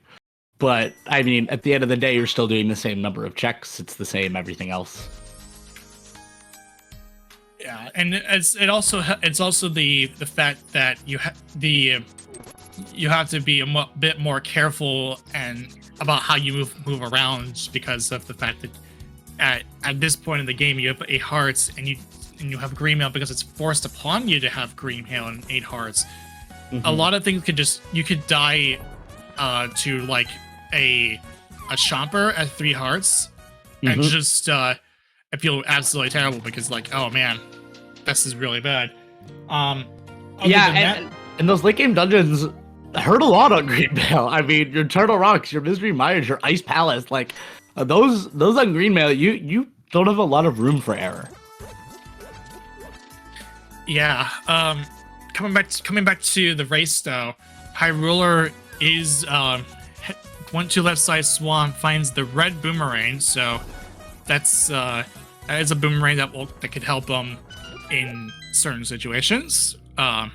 But I mean, at the end of the day, you're still doing the same number of checks. It's the same everything else. Yeah, and it's also the fact that you have to be a bit more careful and about how you move around because of the fact that at this point in the game you have 8 hearts and you have green mail because it's forced upon you to have green mail and 8 hearts. A lot of things you could die to like a chomper at 3 hearts and just I feel absolutely terrible because like, oh man, this is really bad. And those late game dungeons hurt a lot on green mail. I mean, your Turtle Rocks, your Misery Mires, your Ice Palace, like those on green mail, you don't have a lot of room for error. Yeah. Coming back to the race though, High Ruler is went to left side swamp, finds the red boomerang. So that's that is a boomerang that could help him in certain situations. Yeah.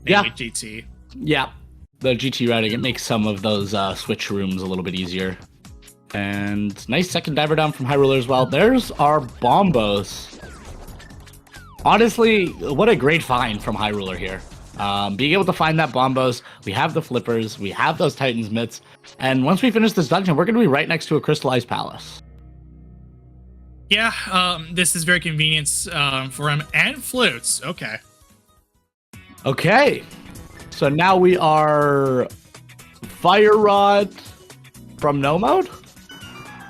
GT. Yeah, the GT routing, it makes some of those switch rooms a little bit easier. And nice second diver down from High Ruler as well. There's our Bombos. Honestly, what a great find from High Ruler here. Being able to find that Bombos, we have the flippers, we have those Titan's mitts, and once we finish this dungeon, we're going to be right next to a crystallized palace. Yeah, this is very convenient for him. And flutes, okay. Okay, so now we are Fire Rod from no mode?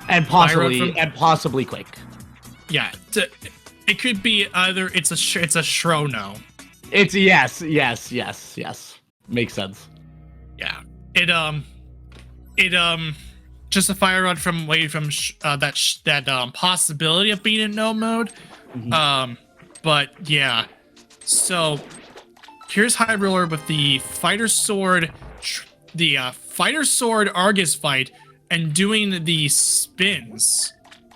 And possibly Quake. Yeah, it could be either it's a Shrono. It's yes. Makes sense. Yeah. It just a Fire Rod from that possibility of being in no mode. Mm-hmm. But yeah. So here's High Ruler with the Fighter Sword Argus fight and doing the spins,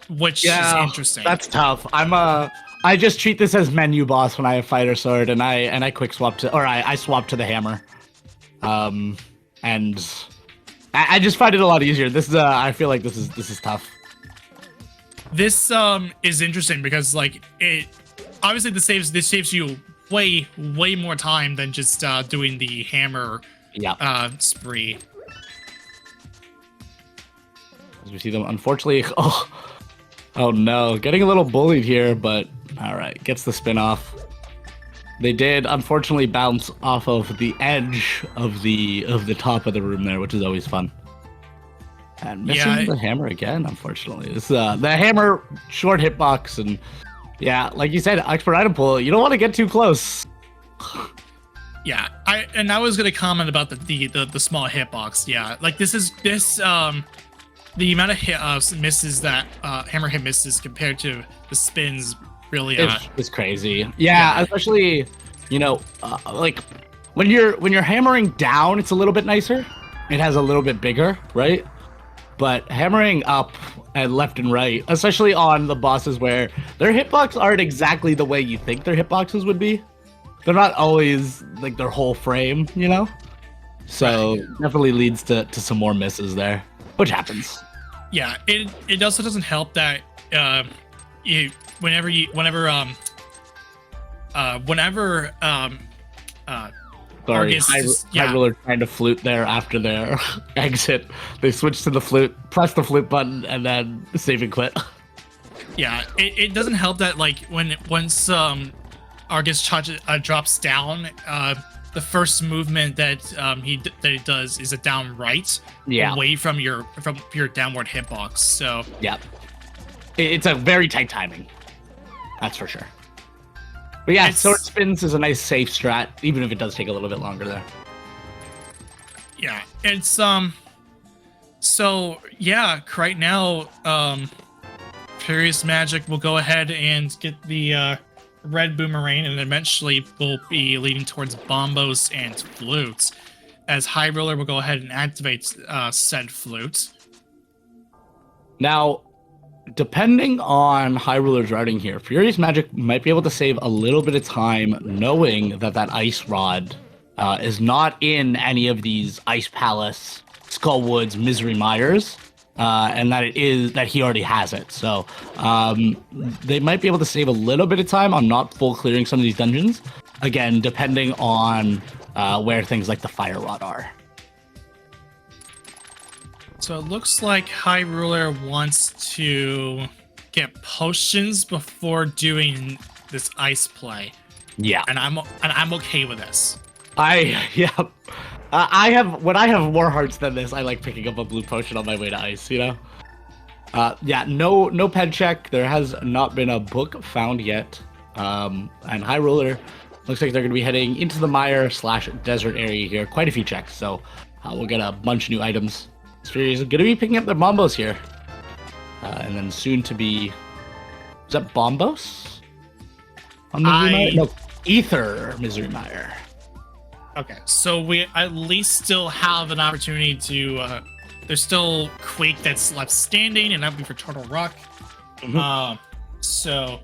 which is interesting. That's tough. I just treat this as menu boss when I have Fighter Sword, and I quick swap I swap to the hammer, and I just find it a lot easier. This is I feel like this is tough. This is interesting because like it obviously this saves you way more time than just doing the hammer spree. As we see them, unfortunately, oh no, getting a little bullied here, but all right, gets the spin off. They did unfortunately bounce off of the edge of the top of the room there, which is always fun. And missing the hammer again, unfortunately. It's the hammer short hitbox, and yeah, like you said, expert item pool. You don't want to get too close. Yeah, I was gonna comment about the small hitbox. Yeah, like the amount of misses that hammer hit misses compared to the spins really it's crazy. Yeah, especially like when you're hammering down, it's a little bit nicer. It has a little bit bigger, right? But hammering up and left and right, especially on the bosses where their hitbox aren't exactly the way you think their hitboxes would be. They're not always like their whole frame, So definitely leads to some more misses there, which happens. Yeah, it also doesn't help that whenever Sorry, High Ruler trying to flute there after their exit. They switch to the flute, press the flute button, and then save and quit. Yeah, it doesn't help that like once Argus drops down, the first movement that he does is a down right, away from your downward hitbox. So yeah, it's a very tight timing. That's for sure. But yeah, sword spins is a nice safe strat, even if it does take a little bit longer there. Yeah, it's so yeah, right now, Furious Magic will go ahead and get the red boomerang, and eventually will be leading towards bombos and flutes, as High Roller will go ahead and activate said flute. Now, depending on High Ruler's routing here, Furious Magic might be able to save a little bit of time knowing that ice rod is not in any of these Ice Palace, Skullwoods, Misery Mires, and that he already has it. So they might be able to save a little bit of time on not full clearing some of these dungeons. Again, depending on where things like the Fire Rod are. So it looks like High Ruler wants to get potions before doing this ice play. Yeah, and I'm okay with this. I have when I have more hearts than this, I like picking up a blue potion on my way to ice. Yeah, no pen check. There has not been a book found yet. And High Ruler looks like they're going to be heading into the mire/desert area here. Quite a few checks, so we'll get a bunch of new items. Spheres are going to be picking up their bombos here. And then soon to be... Is that bombos? On Misery Mire? No, Ether Misery Mire. Okay, so we at least still have an opportunity to there's still Quake that's left standing, and that'll be for Turtle Rock. So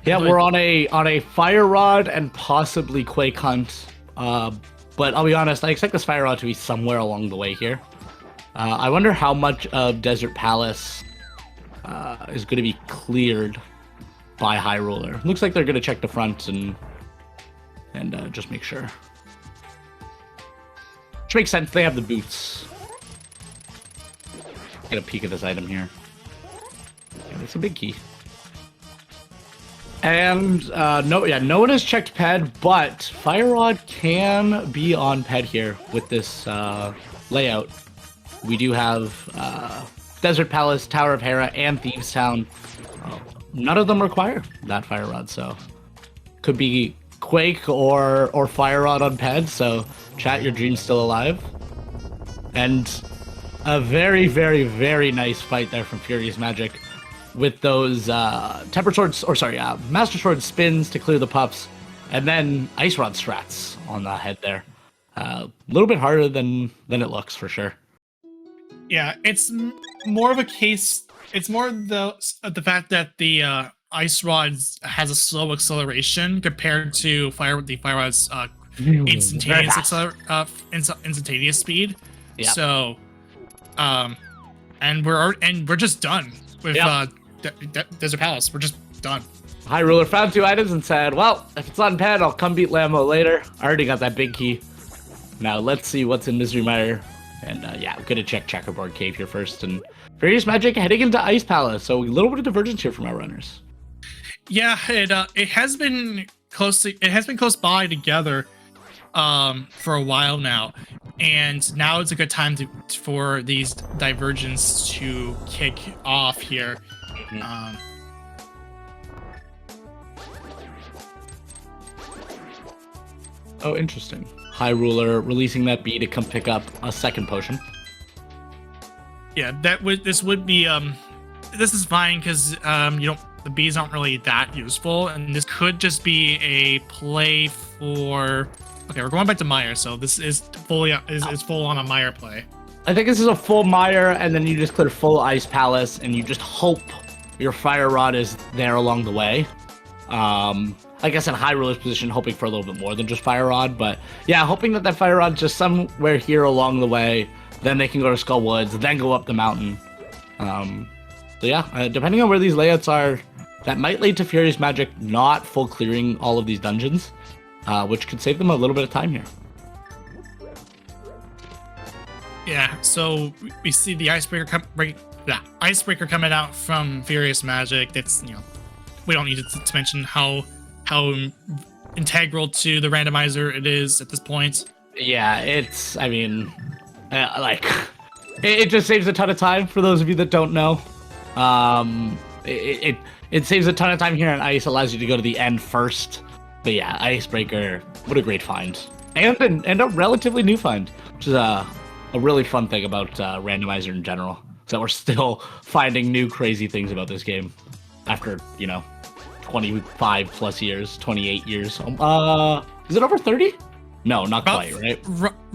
yeah, we're on a Fire Rod and possibly Quake Hunt. But I'll be honest, I expect this Fire Rod to be somewhere along the way here. I wonder how much of Desert Palace is going to be cleared by High Ruler. Looks like they're going to check the front and just make sure. Which makes sense. They have the boots. Get a peek at this item here. Yeah, that's a big key. And no one has checked Ped, but Fire Rod can be on Ped here with this layout. We do have Desert Palace, Tower of Hera, and Thieves Town. None of them require that Fire Rod, so could be Quake or Fire Rod on Ped. So chat, your dream's still alive. And a very, very, very nice fight there from Furious Magic with those Temper Swords, Master Sword spins to clear the pups, and then Ice Rod strats on the head there. A little bit harder than it looks, for sure. Yeah, it's more of a case. It's more the fact that the Ice Rods has a slow acceleration compared to the Fire Rod's instantaneous instantaneous speed. Yeah. So, and we're just done with Desert Palace. We're just done. High Ruler found 2 items and said, well, if it's on Ped, I'll come beat Lambo later. I already got that big key. Now let's see what's in Misery Mire. And yeah, I'm gonna check Checkerboard Cave here first. And Furious Magic heading into Ice Palace. So a little bit of divergence here from our runners. Yeah, it has been close by together for a while now, and now it's a good time for these divergence to kick off here. Oh, interesting. High Ruler releasing that bee to come pick up a second potion. Yeah, this is fine because the bees aren't really that useful, and this could just be a play for. Okay, we're going back to Mire, so this is full on a Mire play. I think this is a full Mire, and then you just clear full Ice Palace, and you just hope your Fire Rod is there along the way. I guess in High Ruler's position, hoping for a little bit more than just Fire Rod, but yeah, hoping that Fire Rod's just somewhere here along the way. Then they can go to Skull Woods, then go up the mountain. So yeah, depending on where these layouts are, that might lead to Furious Magic not full clearing all of these dungeons, which could save them a little bit of time here. Yeah, so we see the Icebreaker coming out from Furious Magic. That's, we don't need to mention how integral to the randomizer it is at this point. Yeah, it just saves a ton of time for those of you that don't know. It saves a ton of time here on Ice, allows you to go to the end first. But yeah, Icebreaker, what a great find. And a relatively new find, which is a really fun thing about Randomizer in general. So we're still finding new crazy things about this game after, 25 plus years, 28 years. Is it over 30? No, not quite, right?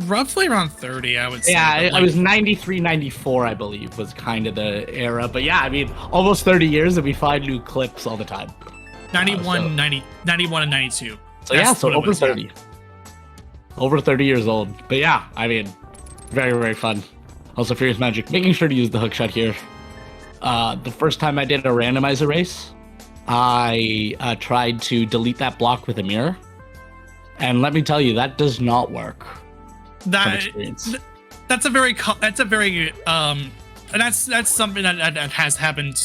Roughly around 30, I would say. Yeah, it was 93, 94, I believe, was kind of the era. But yeah, almost 30 years, and we find new clips all the time. 91, 91, and 92. So yeah, so over 30. Yeah. Over 30 years old. But yeah, very, very fun. Also, Furious Magic, making sure to use the hookshot here. The first time I did a randomizer race, I tried to delete that block with a mirror. And let me tell you, that does not work. That's something that has happened.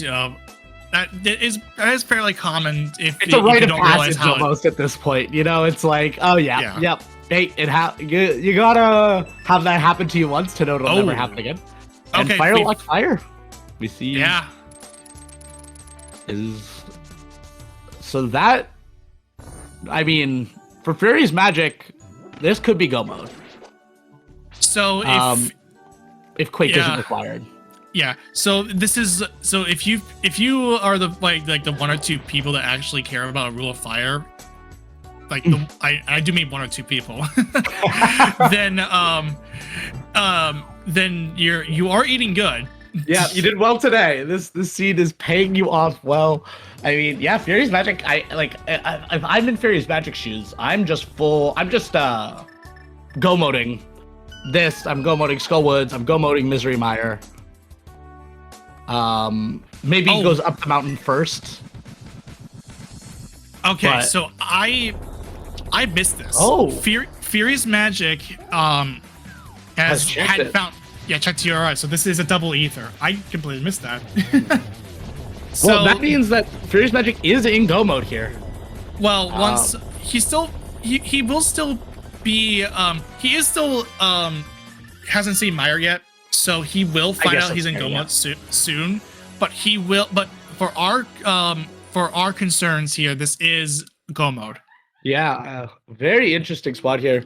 That is fairly common. It's a rite of passage almost at this point. It's like, oh yeah. Yep. Hey, you gotta have that happen to you once to know it'll never happen again. And okay, fire like fire. We see. Yeah. So that, for Furious Magic, this could be go mode. So if Quake isn't required. Yeah. So if you are the the 1 or 2 people that actually care about Rule of Fire, I do mean 1 or 2 people, then then you are eating good. Yeah, you did well today. This seed is paying you off well. I mean, yeah, Furious Magic. If I'm in Furious Magic shoes, I'm just go moding this. I'm go moding Skullwoods. I'm go moding Misery Mire. Maybe he goes up the mountain first. Okay, but... so I missed this. Oh, Furious Magic had found. Yeah, check TRI. So this is a double ether. I completely missed that. So, well, that means that Furious Magic is in go mode here. Well, once he will still be he is still hasn't seen Mire yet, so he will find out he's in go mode soon. But he will. But for our concerns here, this is go mode. Yeah, very interesting spot here.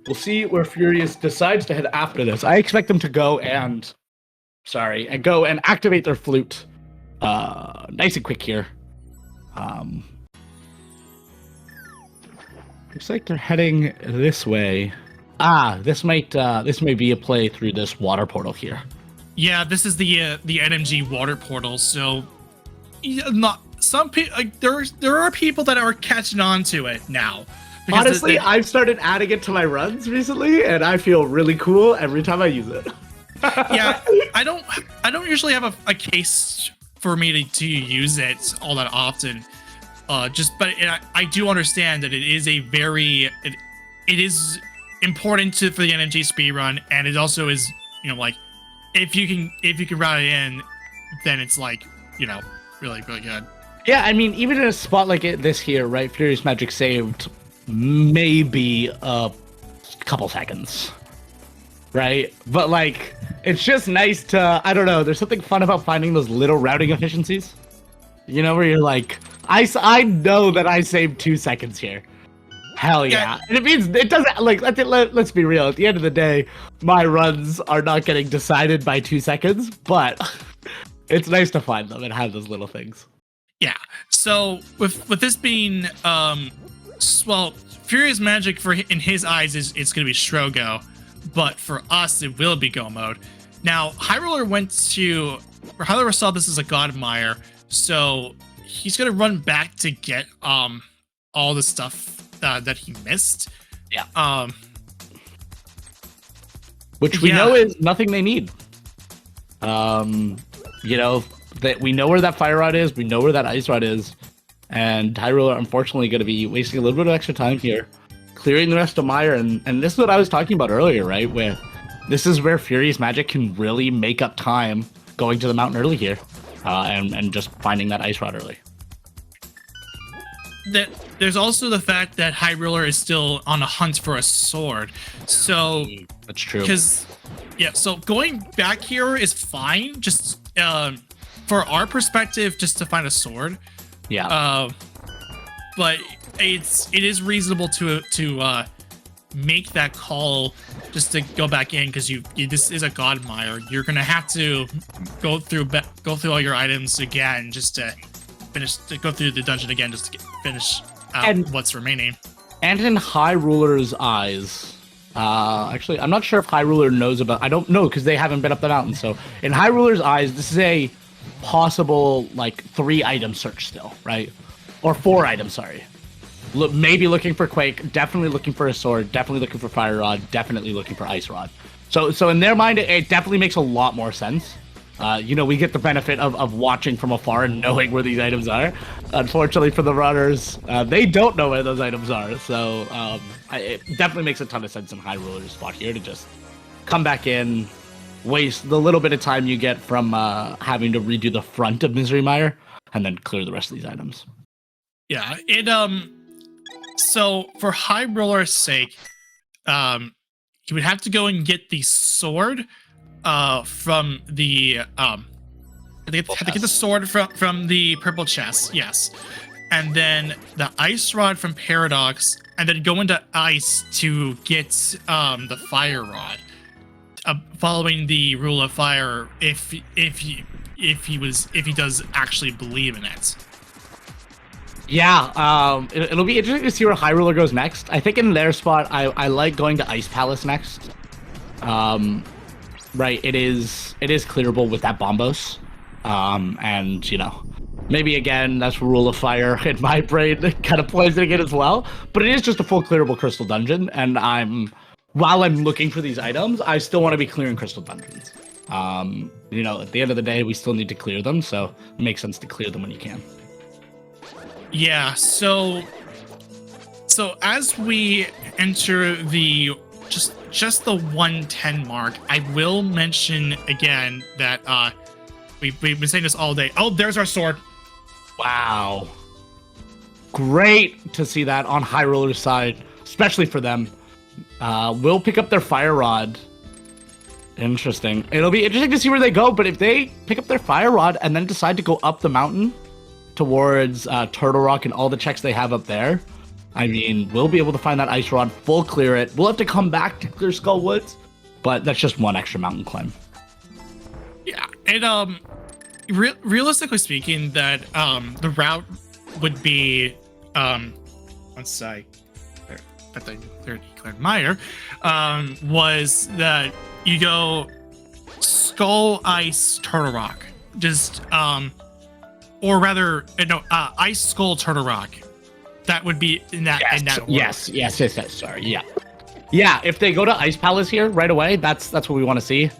We'll see where Furious decides to head after this. I expect them to go and activate their flute. Nice and quick here. Looks like they're heading this way. This may be a play through this water portal here. Yeah, this is the NMG water portal. So, not some people. There are people that are catching on to it now. Honestly, I've started adding it to my runs recently, and I feel really cool every time I use it. Yeah, I don't usually have a case for me to use it all that often. But I do understand that it is it is important for the NMG speedrun, and it also is, like, if you can route it in, then it's like, really, really good. Yeah, I mean, even in a spot like this here, right? Furious Magic saved maybe a couple seconds, right? But like, it's just nice to, I don't know, there's something fun about finding those little routing efficiencies, where you're like, I know that I saved 2 seconds here. Hell yeah. And it means it doesn't, like, let's be real, at the end of the day, my runs are not getting decided by 2 seconds, but it's nice to find them and have those little things. Yeah, so with this being well, Furious Magic in his eyes it's gonna be Strogo, but for us it will be go mode. Now High Roller saw this as a God Mire, so he's gonna run back to get all the stuff that he missed. Yeah. Which we know is nothing they need. That we know where that Fire Rod is, we know where that Ice Rod is. And High Roller, unfortunately, going to be wasting a little bit of extra time here, clearing the rest of Mire. And this is what I was talking about earlier, right? This is where Furious Magic can really make up time going to the mountain early here, and just finding that Ice Rod early. There's also the fact that High Roller is still on a hunt for a sword. So that's true. So going back here is fine. Just for our perspective, just to find a sword. Yeah. But it is reasonable to make that call just to go back in, because this is a God Mire. You're gonna have to go through all your items again just to go through the dungeon again just to finish out what's remaining. And in High Ruler's eyes, actually, I'm not sure if High Ruler knows about. I don't know because they haven't been up the mountain. So in High Ruler's eyes, this is a possible like 3 item search still, right? Or 4 items, sorry. Maybe looking for Quake, definitely looking for a sword, definitely looking for Fire Rod, definitely looking for Ice Rod. So in their mind, it definitely makes a lot more sense. We get the benefit of watching from afar and knowing where these items are. Unfortunately for the runners, they don't know where those items are. So it definitely makes a ton of sense in High Ruler's spot here to just come back in, waste the little bit of time you get from having to redo the front of Misery Mire, and then clear the rest of these items. Yeah, so for High Roller's sake, he would have to go and get the sword from the had to get the sword from the purple chest, yes, and then the Ice Rod from Paradox, and then go into Ice to get the Fire Rod. Following the rule of fire, if he does actually believe in it. Yeah, it'll be interesting to see where High Ruler goes next. I think in their spot, I like going to Ice Palace next. right? It is clearable with that Bombos. And, you know, maybe again, that's Rule of Fire in my brain kind of plays it as well. But it is just a full clearable crystal dungeon. And while I'm looking for these items, I still want to be clearing crystal dungeons. You know, at the end of the day, we still need to clear them. So it makes sense to clear them when you can. Yeah, so as we enter the just the 110 mark, I will mention again that we've been saying this all day. Oh, there's our sword. Wow. Great to see that on High Roller's side, especially for them. We'll pick up their Fire Rod. Interesting. It'll be interesting to see where they go, but if they pick up their Fire Rod and then decide to go up the mountain towards Turtle Rock and all the checks they have up there, I mean, we'll be able to find that Ice Rod, full clear it. We'll have to come back to clear Skull Woods, but that's just one extra mountain climb. Yeah, and realistically speaking, that the route would be once I declared Meyer, was that you go Skull, Ice, Turtle Rock, just or rather no, Ice, Skull, Turtle Rock. That would be in that order. Yes. Sorry, yeah. If they go to Ice Palace here right away, that's what we want to see.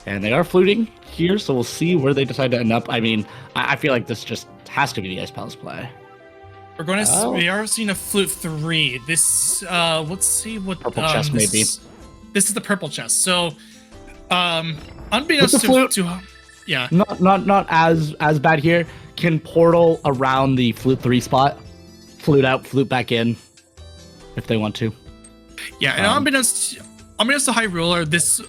And they are fluting here, so we'll see where they decide to end up. I mean, I feel like this just has to be the Ice Palace play. We're going to. We are seeing a flute 3. This. Let's see what purple chest maybe. This is the purple chest. So, unbeknownst to yeah. Not as bad here. Can portal around the flute 3 spot. Flute out, flute back in, if they want to. Yeah, and unbeknownst to High Ruler, this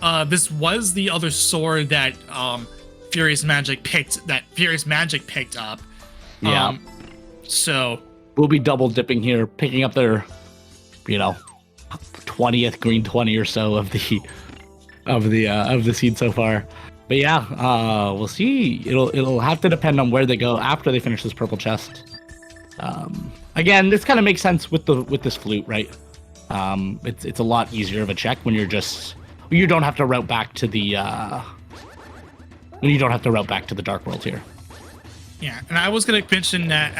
was the other sword that Furious Magic picked up. Yeah. So we'll be double dipping here, picking up their, 20th green 20 or so of the seed so far. But yeah, we'll see. It'll have to depend on where they go after they finish this purple chest. Again, this kind of makes sense with this flute, right? It's a lot easier of a check when you don't have to route back to the Dark World here. Yeah, and I was gonna mention that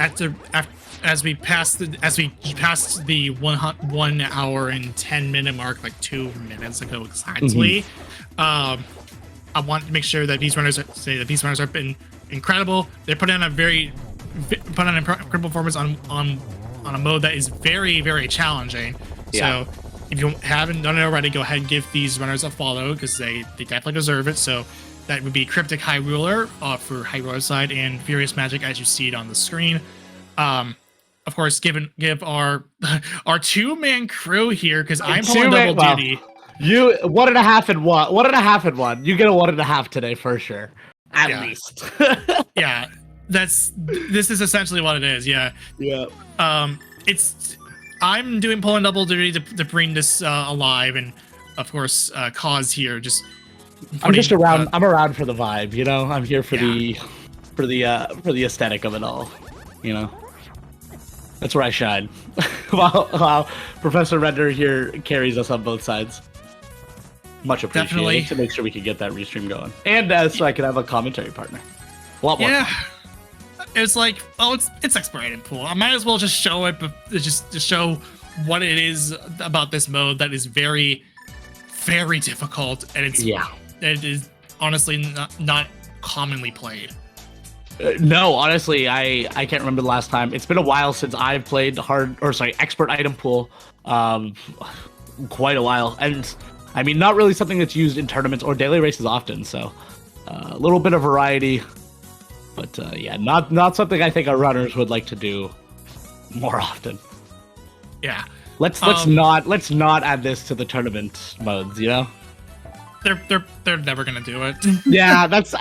as we passed the 1 hour and 10 minute mark, like 2 minutes ago exactly, I want to make sure that these runners have been incredible. They're putting on an incredible performance on a mode that is very, very challenging. Yeah. So if you haven't done it already, go ahead and give these runners a follow because they definitely deserve it. So that would be Cryptic High Ruler for High Ruler side and Furious Magic as you see it on the screen. Of course, give our 2-man crew here because I'm pulling double duty. You 1.5 and 1. 1.5 and 1. You get a 1.5 today for sure. At least. Yeah. This is essentially what it is. Yeah. I'm doing pulling double duty to bring this alive, and of course cause here just I'm just around I'm around for the vibe, I'm here for the aesthetic of it all, that's where I shine. while Professor Render here carries us on both sides. Much appreciated. Definitely. To make sure we can get that restream going, and so I can have a commentary partner. A lot more fun. It's like, it's explorating pool. I might as well just show it, but just to show what it is about this mode that is very, very difficult, and it is honestly not commonly played. No, honestly, I can't remember the last time. It's been a while since I've played expert item pool, quite a while, and I mean, not really something that's used in tournaments or daily races often. So, a little bit of variety. But not something I think our runners would like to do more often. Yeah. Let's not add this to the tournament modes. They're never gonna do it. Yeah, that's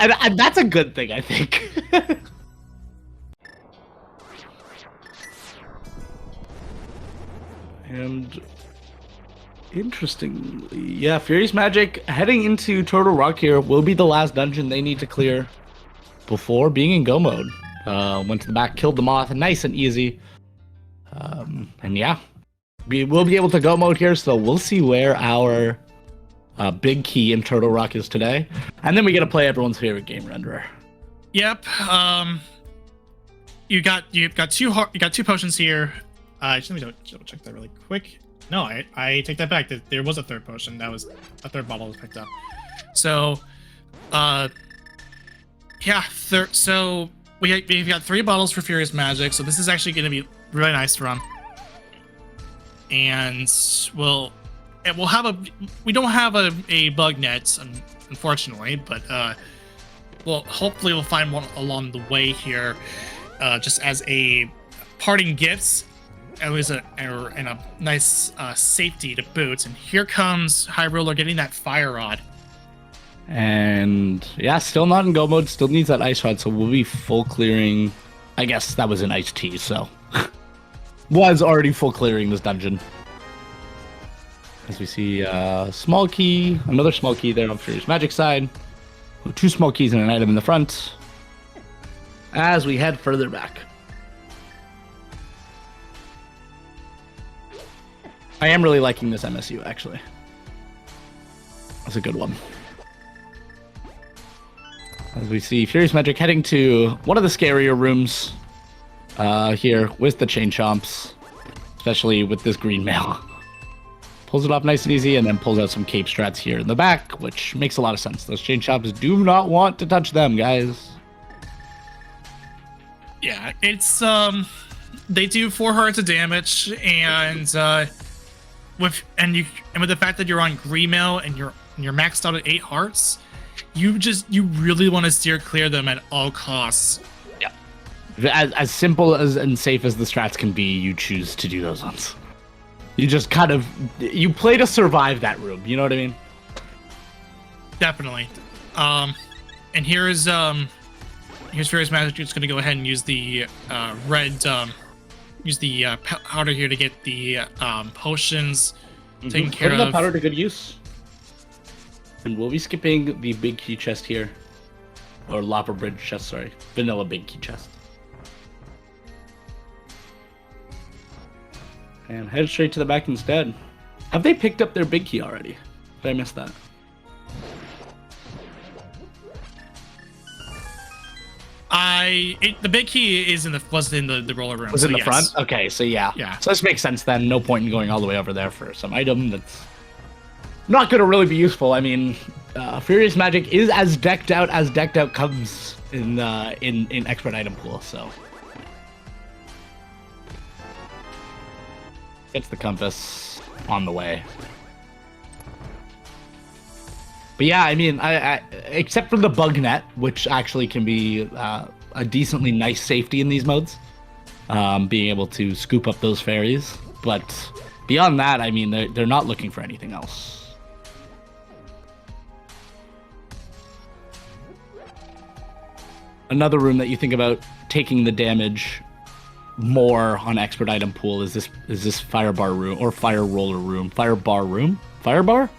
a good thing, I think. And interestingly, Furious Magic heading into Turtle Rock here will be the last dungeon they need to clear before being in go mode. Went to the back, killed the moth, nice and easy. And we will be able to go mode here, so we'll see where our Big Key and Turtle Rock is today. And then we get to play everyone's favorite game renderer. Yep. You got two potions here. Let me double check that really quick. No, I take that back. There was a third potion. That was a third bottle was picked up. So, yeah. So we've got 3 bottles for Furious Magic. So this is actually going to be really nice to run. And we'll have we don't have a bug net, unfortunately, but hopefully we'll find one along the way here, just as a parting gift, at least and a nice safety to boot. And here comes High Roller getting that Fire Rod. And yeah, still not in go mode, still needs that Ice Rod, so we'll be full clearing. I guess that was an Ice Tea, so was already full clearing this dungeon. As we see small key, another small key there on Furious Magic side. 2 small keys and an item in the front. As we head further back. I am really liking this MSU, actually. That's a good one. As we see Furious Magic heading to one of the scarier rooms here with the Chain Chomps, especially with this green mail. Pulls it off nice and easy, and then pulls out some cape strats here in the back, which makes a lot of sense. Those Chain Chomps do not want to touch them, guys. Yeah, it's they do 4 hearts of damage, and with the fact that you're on green mail and you're maxed out at 8 hearts, you really want to steer clear of them at all costs. Yeah. As simple and safe as the strats can be, you choose to do those ones. You just you play to survive that room. You know what I mean? Definitely. And here's Furious Magic. Just going to go ahead and use the red, use the powder here to get the potions taken care Put of. the powder to good use. And we'll be skipping the big key chest here. Or Lopper Bridge chest, sorry. Vanilla big key chest. And head straight to the back instead. Have they picked up their big key already? Did I miss that? The big key was in the roller room. Was in the front? Okay, so yeah. Yeah. So this makes sense then. No point in going all the way over there for some item that's not going to really be useful. I mean, Furious Magic is as decked out comes in expert item pool, so. Gets the compass on the way. But yeah, I mean, I except for the bug net, which actually can be a decently nice safety in these modes, being able to scoop up those fairies. But beyond that, I mean, they're not looking for anything else. Another room that you think about taking the damage more on expert item pool is this fire bar room or fire roller room, fire bar room, fire bar.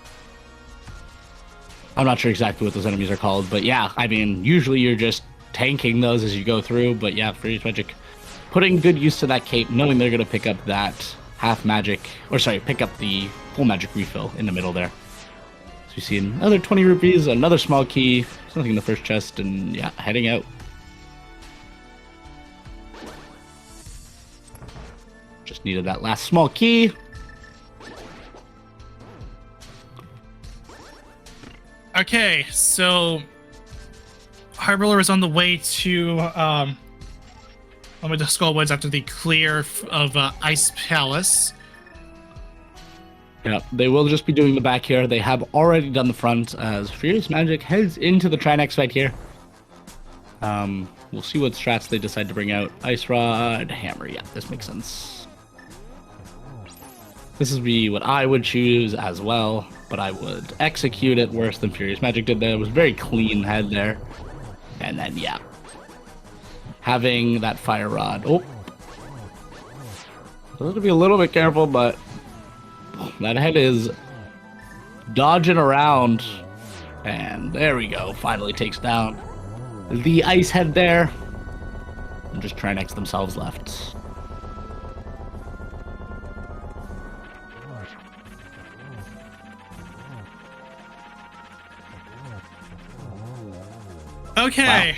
I'm not sure exactly what those enemies are called, but yeah, I mean, usually you're just tanking those as you go through. But yeah, Furious Magic putting good use to that cape, knowing they're gonna pick up that pick up the full magic refill in the middle there. So you see another 20 rupees, another small key, something in the first chest, and yeah, heading out. Just needed that last small key. Okay, so High Roller is on the way to Skullwoods after the clear of Ice Palace. Yeah, they will just be doing the back here. They have already done the front as Furious Magic heads into the Trinex fight here. We'll see what strats they decide to bring out. Ice Rod, Hammer. Yeah, this makes sense. This would be what I would choose as well, but I would execute it worse than Furious Magic did there. It was a very clean head there. And then, yeah. Having that Fire Rod. Oh. So have to be a little bit careful, but that head is dodging around. And there we go. Finally takes down the ice head there. And just Trinex themselves left. Okay.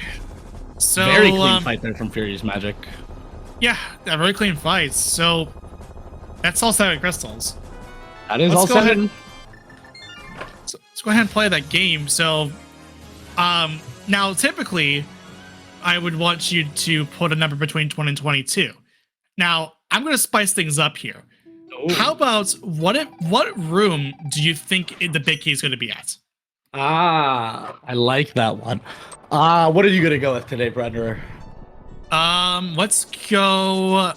So Very clean fight there from Furious Magic. Yeah, a very clean fight. So that's all 7 crystals. That is Let's all go 7. ahead. So let's go ahead and play that game. So, now typically, I would want you to put a number between 20 and 22. Now, I'm going to spice things up here. Ooh. How about what room do you think the big key is going to be at? I like that one. What are you gonna go with today, Brenner? Let's go.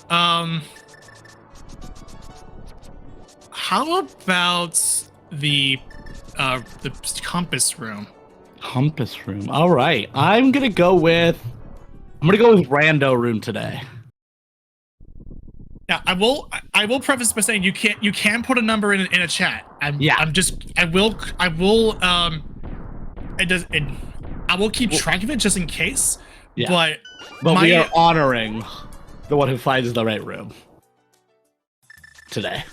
How about the compass room? Compass room. All right. I'm gonna go with rando room today. Now, I will preface by saying you can put a number in a chat. I will keep track of it just in case. Yeah. But we are honoring the one who finds the right room today.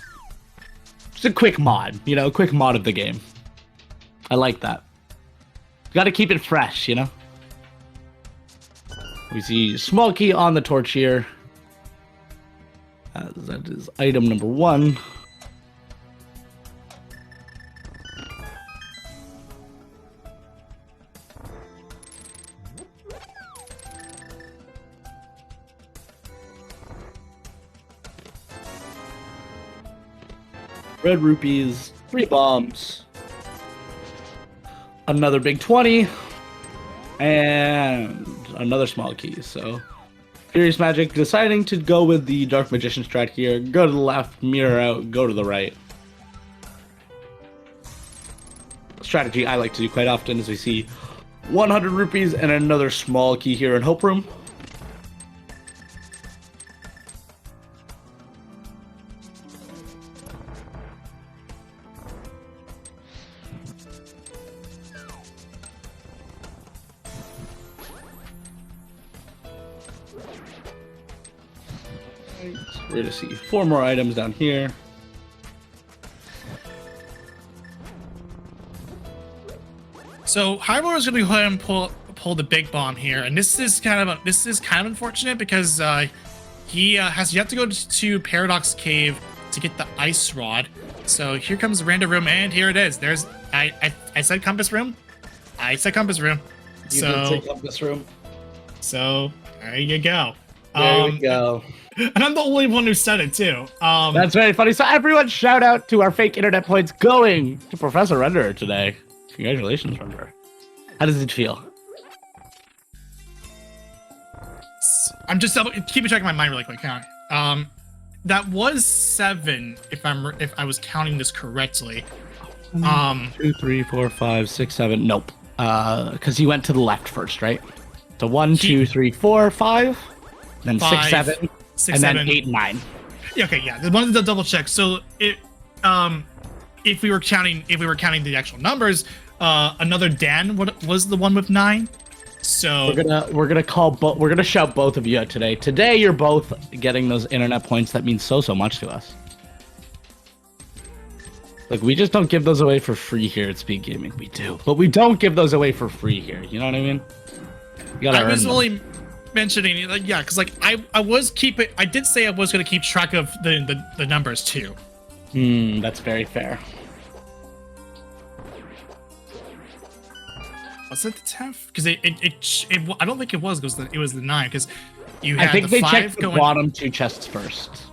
Just a quick mod, quick mod of the game. I like that. Got to keep it fresh, We see small key on the torch here. That is item number 1. Red rupees, 3 bombs, another big 20, and another small key. So Furious Magic deciding to go with the Dark Magician strat here. Go to the left, mirror out, go to the right. Strategy I like to do quite often as we see 100 rupees and another small key here in Hope Room. We're going to see 4 more items down here. So Hyrule is going to go ahead and pull the big bomb here, and this is kind of unfortunate because he has yet to go to Paradox Cave to get the ice rod. So here comes the random room, and here it is. There's I said compass room. I said compass room. You did say compass room. So there you go. There we go. And I'm the only one who said it too. That's very funny. So everyone shout out to our fake internet points going to Professor Renderer today. Congratulations, Renderer. How does it feel? I'm just keeping track of my mind really quick. That was 7 if I was counting this correctly. 2, 3, 4, 5, 6, 7. Nope. Because he went to the left first, right? So 1, 2, 3, 4, 5, then 6, 7. 6, and 7. then 8, 9. Yeah, okay, yeah. I wanted to double check. So if we were counting the actual numbers, another Dan was the one with 9. So we're gonna shout both of you out today. Today you're both getting those internet points that mean so much to us. Like, we just don't give those away for free here at Speed Gaming. We do, but we don't give those away for free here. You know what I mean? You gotta earn them. Only mentioning, like, yeah, because like I did say I was going to keep track of the numbers too. That's very fair. Was it the 10th? Because it I don't think it was because it was the 9 because you had I think the they 5 checked the going. bottom 2 chests first.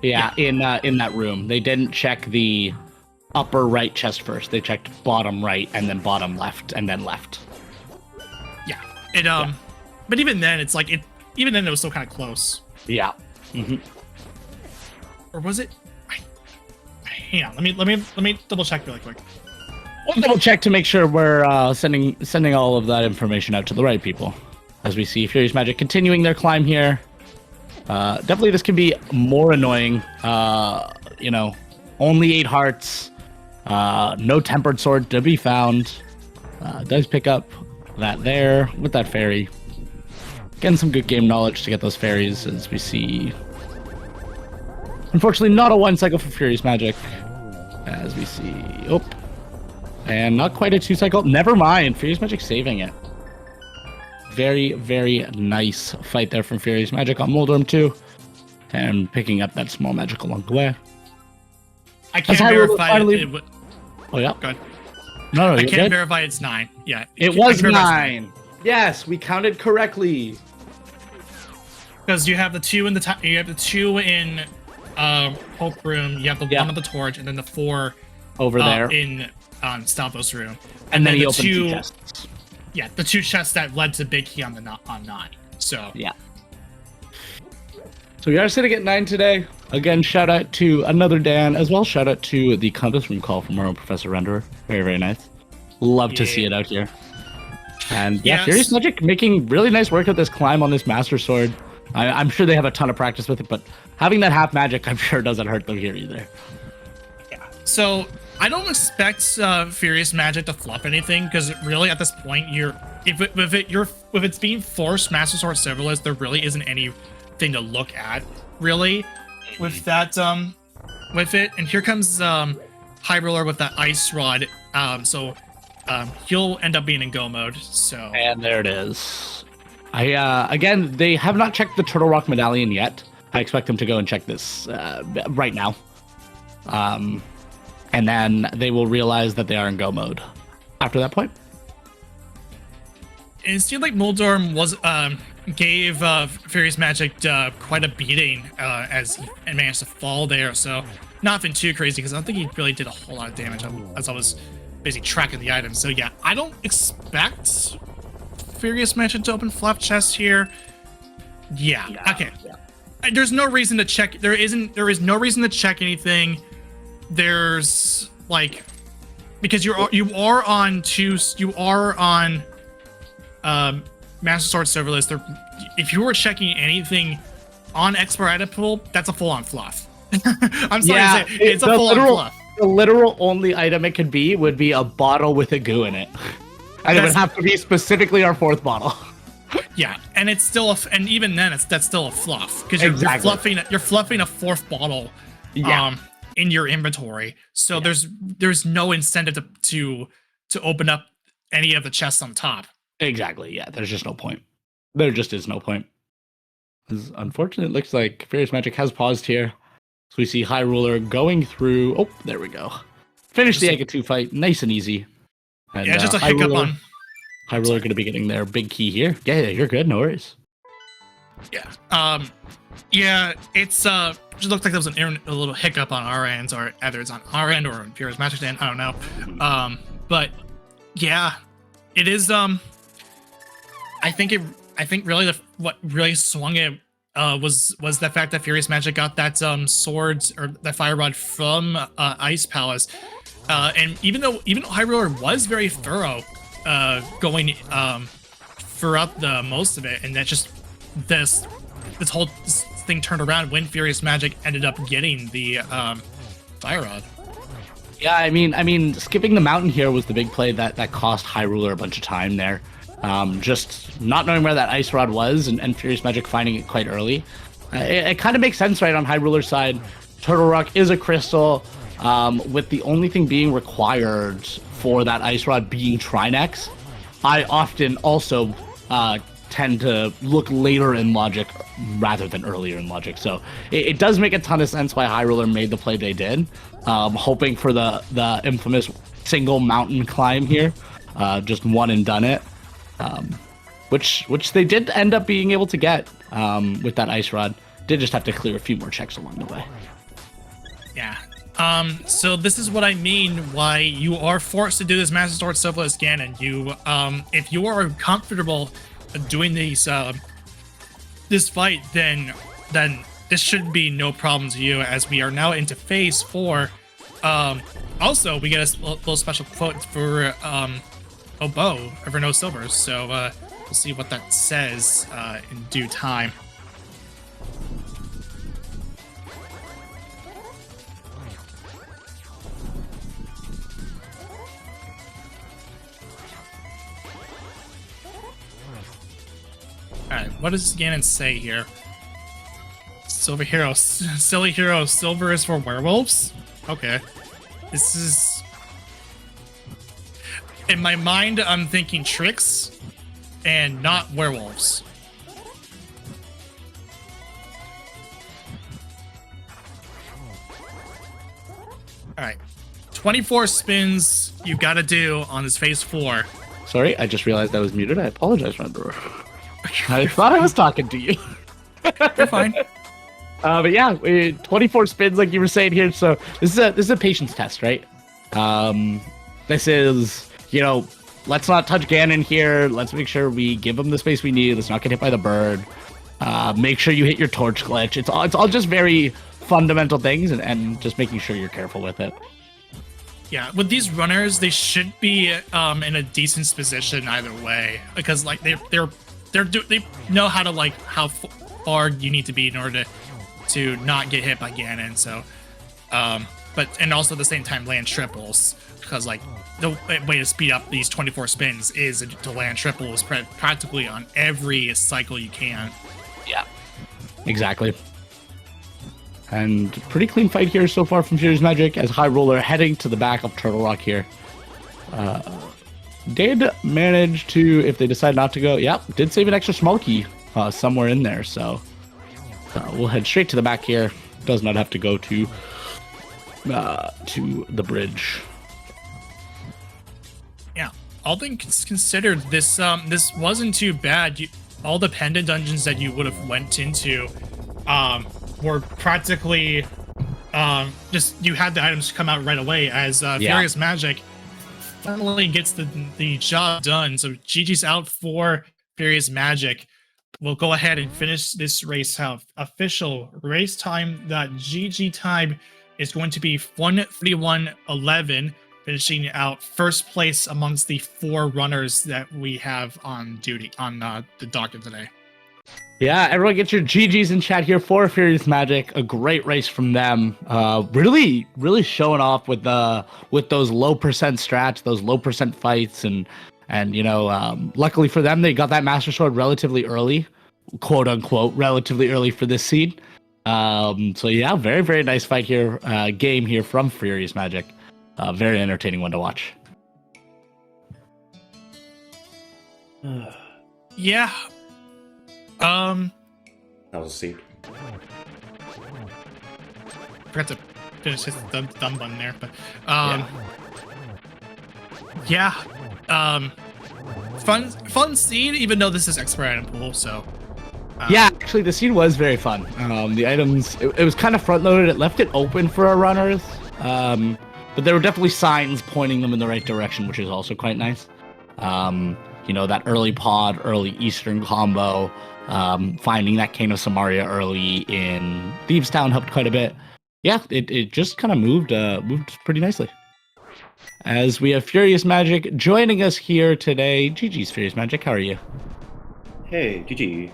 Yeah. In that room, they didn't check the upper right chest first. They checked bottom right and then bottom left and then left. Yeah. But even then, it's like even then it was still kind of close. Yeah. Or was it? Hang on. Let me double check really quick. We'll double check to make sure we're sending all of that information out to the right people. As we see Furious Magic continuing their climb here. Definitely this can be more annoying. Only 8 hearts. No tempered sword to be found. Does pick up that there with that fairy. Getting some good game knowledge to get those fairies as we see. Unfortunately, not a 1 cycle for Furious Magic. As we see. And not quite a 2 cycle. Never mind. Furious Magic saving it. Very, very nice fight there from Furious Magic on Moldorm too. And picking up that small magic along the way. I can't verify it. Oh, yeah. Good. No, I can't verify it's 9. Yeah. It was 9. Yes, we counted correctly. Because you have the 2 in the top. You have the 2 in Hulk room. You have the 1 on the torch, and then the 4 over there in Stalfos room. And then he he opened 2 chests. Yeah, the 2 chests that led to Big Key on 9. So yeah. So we are sitting at 9 today. Again, shout out to another Dan as well. Shout out to the Compass Room call from our own Professor Renderer. Very, very nice. Love to see it out here. And yeah, Furious Magic making really nice work with this climb on this Master Sword. I'm sure they have a ton of practice with it, but having that half magic, I'm sure doesn't hurt them here either. Yeah. So I don't expect Furious Magic to fluff anything, because really at this point, if it's being forced Master Sword Serverless, there really isn't anything to look at really with that with it. And here comes High Roller with that Ice Rod. He'll end up being in go mode. So and there it is. Again, they have not checked the Turtle Rock Medallion yet. I expect them to go and check this right now. And then they will realize that they are in go mode after that point. It seemed like Moldorm gave Furious Magic quite a beating as he managed to fall there. So nothing too crazy, because I don't think he really did a whole lot of damage as I was basically tracking the items. So yeah, I don't expect Furious Magic to open flap chest here. Yeah. Okay. Yeah. There's no reason to check. There is no reason to check anything. There's like, because you are on Master Sword Serverless. If you were checking anything on Expert Item Pool, that's a full-on fluff. I'm sorry to say, it's a full-on fluff. The literal only item it could be would be a bottle with a goo in it. And it would have to be specifically our 4th bottle. Yeah, and it's still and even then that's still a fluff, because you're fluffing a 4th bottle in your inventory. So there's no incentive to open up any of the chests on top. Exactly. Yeah, there's just no point. There just is no point. Unfortunately, it looks like Furious Magic has paused here. So we see High Ruler going through. Oh, there we go. Finish the Ega 2 fight, nice and easy. And, just a hiccup on. High Ruler going to be getting their big key here. Yeah, you're good. No worries. Yeah. Yeah, it's just looked like there was a little hiccup on our end, or either it's on our end or on Furious Magic's end. I don't know. But yeah, it is. I think really what really swung it was the fact that Furious Magic got that sword or that fire rod from Ice Palace, and even though High Roller was very thorough going throughout the most of it, and that just this whole thing turned around when Furious Magic ended up getting the fire rod. Yeah, I mean, skipping the mountain here was the big play that cost High Ruler a bunch of time there. Just not knowing where that ice rod was and Furious Magic finding it quite early. It kind of makes sense, right, on High Ruler's side. Turtle Rock is a crystal, with the only thing being required for that ice rod being Trinex. I often also tend to look later in Logic rather than earlier in Logic. So it does make a ton of sense why High Ruler made the play they did, hoping for the infamous single mountain climb here, just one and done it. Which they did end up being able to get with that ice rod. Did just have to clear a few more checks along the way. Yeah. So this is what I mean why you are forced to do this Master Sword Serverless again, and you if you are comfortable doing these this fight, then this should be no problem to you, as we are now into phase 4. Also, we get a little special quote for Oboe over No Silvers, so we'll see what that says in due time. Alright, what does Ganon say here? Silly Hero, silver is for werewolves? Okay. This is... In my mind, I'm thinking tricks. and not werewolves. All right, 24 spins you got to do on this phase 4. Sorry, I just realized I was muted. I apologize, Renderer. I thought I was talking to you. You're fine. But yeah, 24 spins, like you were saying here. So this is a patience test, right? This is, let's not touch Ganon here. Let's make sure we give him the space we need. Let's not get hit by the bird. Make sure you hit your torch glitch. It's all just very fundamental things, and just making sure you're careful with it. Yeah, with these runners, they should be in a decent position either way, because like they know how to like how far you need to be in order to not get hit by Ganon. So, and also at the same time land triples, because like the way to speed up these 24 spins is to land triples practically on every cycle you can. Yeah, exactly. And pretty clean fight here so far from Furious Magic, as High Roller heading to the back of Turtle Rock here. Did manage to, if they decide not to go, did save an extra small key somewhere in there. So we'll head straight to the back here. Does not have to go to the bridge. Yeah, all things considered, this wasn't too bad. All the pendant dungeons that you would have went into were practically just you had the items come out right away, as Furious Magic finally gets the job done. So GG's out for Furious Magic. We'll go ahead and finish this race out. Official race time. GG time is going to be 1:31:11, finishing out first place amongst the 4 runners that we have on duty on the docket today. Yeah, everyone get your GGs in chat here for Furious Magic. A great race from them. Really showing off with those low percent strats, those low percent fights, and luckily for them, they got that Master Sword relatively early, quote unquote, relatively early for this seed. So yeah, very, very nice fight here, game here from Furious Magic. Very entertaining one to watch. Yeah. That was a seed. Forgot to finish his thumb button there, but fun seed, even though this is expert item pool. So yeah, actually the seed was very fun. The items, it was kind of front loaded. It left it open for our runners, but there were definitely signs pointing them in the right direction, which is also quite nice. That early pod, early Eastern combo. Finding that Cane of Samaria early in Thieves Town helped quite a bit. Yeah, it just kind of moved pretty nicely. As we have Furious Magic joining us here today. GG's Furious Magic, how are you? Hey, GG.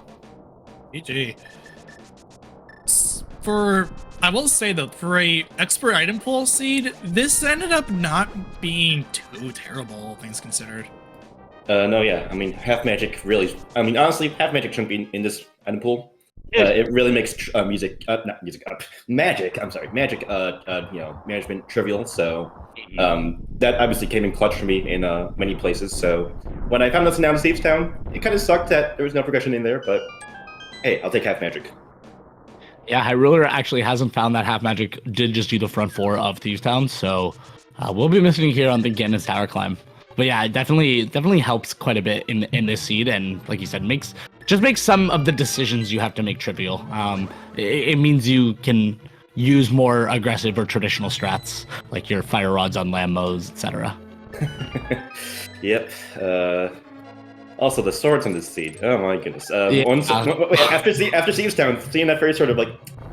GG. I will say though, for a expert item pool seed, this ended up not being too terrible, all things considered. No, yeah. I mean, Half Magic really. I mean, honestly, Half Magic shouldn't be in this item pool. It really makes magic. I'm sorry, magic. Management trivial. So, that obviously came in clutch for me in many places. So, when I found this now in Thieves Town, it kind of sucked that there was no progression in there. But hey, I'll take Half Magic. Yeah, High Ruler actually hasn't found that Half Magic did just do the front 4 of Thieves Town. So, we'll be missing here on the Ganon's Tower Climb. But yeah, it definitely helps quite a bit in this seed, and like you said, makes some of the decisions you have to make trivial. It means you can use more aggressive or traditional strats, like your fire rods on Lambos, etc. Yep. Also, the swords on this seed. Oh my goodness. After Thieves Town, seeing that very sort of like,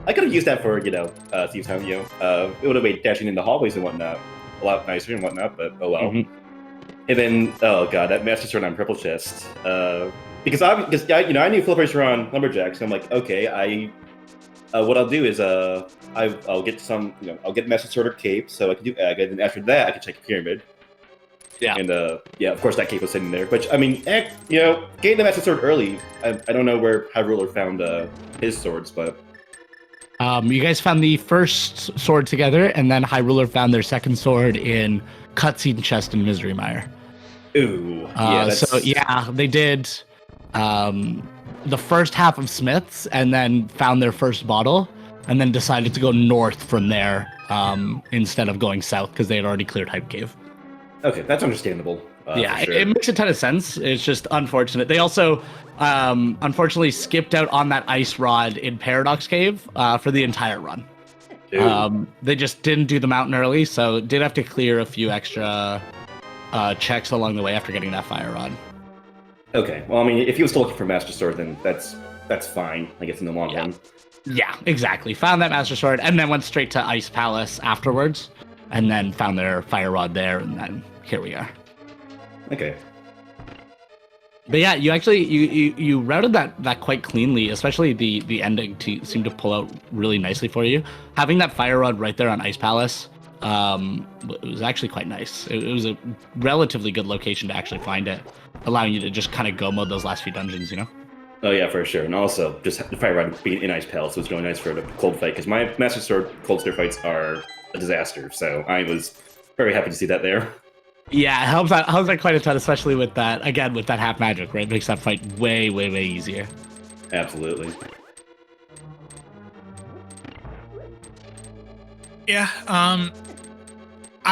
I could have used that for Thieves Town. It would have made dashing in the hallways and whatnot a lot nicer and whatnot. But oh well. Mm-hmm. And then, oh god, that Master Sword on Purple Chest. Because I knew flippers were on Lumberjack, so I'm like, okay, what I'll do is I'll get some, I'll get Master Sword or Cape, so I can do Agate, and after that I can check Pyramid. Yeah. And of course that Cape was sitting there. But I mean, getting the Master Sword early, I don't know where High Ruler found his swords, but. You guys found the first sword together, and then High Ruler found their second sword in Cutscene Chest and Misery Mire. Ooh, yeah. So yeah, they did the first half of Smith's and then found their first bottle and then decided to go north from there instead of going south because they had already cleared Hype Cave. Okay, that's understandable. Yeah, for sure. it makes a ton of sense. It's just unfortunate. They also unfortunately skipped out on that ice rod in Paradox Cave for the entire run. They just didn't do the mountain early, so did have to clear a few extra checks along the way after getting that fire rod. Okay, well, I mean, if he was still looking for Master Sword, then that's fine, I guess, in the long run. Yeah, exactly. Found that Master Sword, and then went straight to Ice Palace afterwards, and then found their fire rod there, and then here we are. Okay. But yeah, you actually you routed that quite cleanly, especially the ending seemed to pull out really nicely for you. Having that fire rod right there on Ice Palace, it was actually quite nice. It was a relatively good location to actually find it, allowing you to just kind of go mode those last few dungeons, you know? Oh yeah, for sure. And also, just the fire rod being in Ice Palace was really nice for the cold fight, because my Master Sword cold stare fights are a disaster, so I was very happy to see that there. Yeah, it helps out quite a ton, especially with that half magic, right? It makes that fight way, way, way easier. Absolutely. Yeah,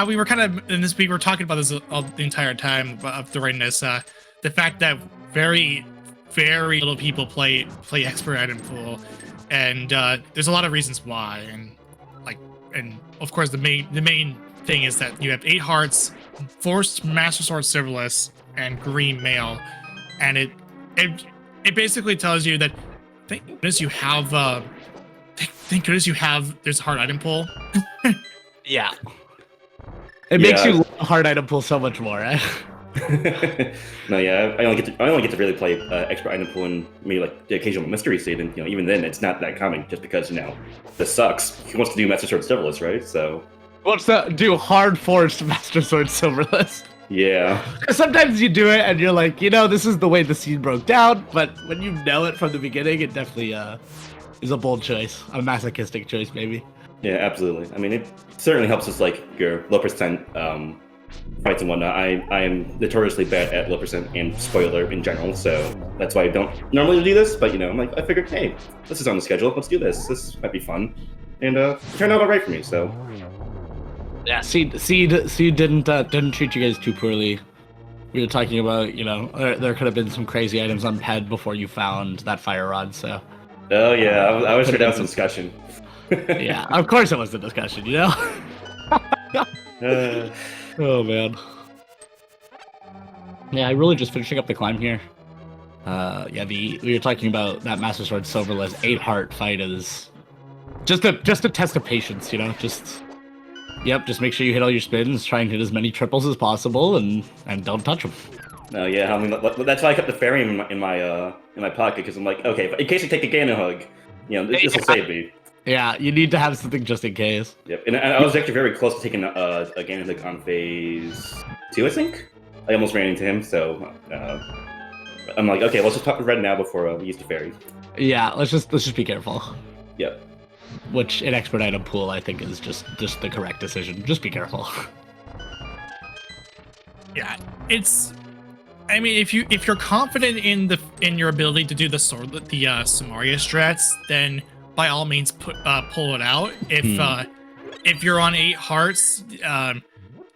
we were kind of in this. We were talking about this all the entire time of the rightness. The fact that very, very little people play expert item pool, and there's a lot of reasons why. And of course the main thing is that you have 8 hearts, forced Master Sword Silverless, and green mail, and it basically tells you that thank goodness you have there's a hard item pool. Yeah. It makes you love hard item pool so much more, right? No, yeah, I only get to really play expert item pool and maybe like the occasional mystery seed, and even then it's not that common just because this sucks. He wants to do Master Sword Silverless, right? So wants to do hard forced Master Sword Silverless. Yeah. Because sometimes you do it and you're like, this is the way the scene broke down, but when you know it from the beginning, it definitely is a bold choice, a masochistic choice, maybe. Yeah, absolutely. I mean, it certainly helps us like your low percent fights and whatnot. I am notoriously bad at low percent and spoiler in general, so that's why I don't normally do this. But I'm like, I figured, hey, this is on the schedule. Let's do this. This might be fun, and it turned out all right for me. So. Yeah, Seed didn't treat you guys too poorly. We were talking about, there could have been some crazy items on Ped before you found that fire rod. So. Oh yeah, I was sure that was a discussion. Yeah, of course it was the discussion, Oh man. Yeah, I really just finishing up the climb here. We were talking about that Master Sword Silverless 8 heart fight is just a test of patience, just make sure you hit all your spins, try and hit as many triples as possible, and don't touch them. No, yeah, I mean that's why I kept the fairy in my pocket, because I'm like, okay, in case I take a Ganon hug, this will save me. Yeah, you need to have something just in case. Yep, and I was actually very close to taking a Ganon hug on phase 2, I think. I almost ran into him, so I'm like, okay, let's just pop the red now before we use the fairy. Yeah, let's just be careful. Yep. Which in expert item pool I think is just the correct decision. Just be careful. Yeah, I mean, if you're confident in your ability to do the Samaria strats, then by all means pull it out. If you're on 8 hearts,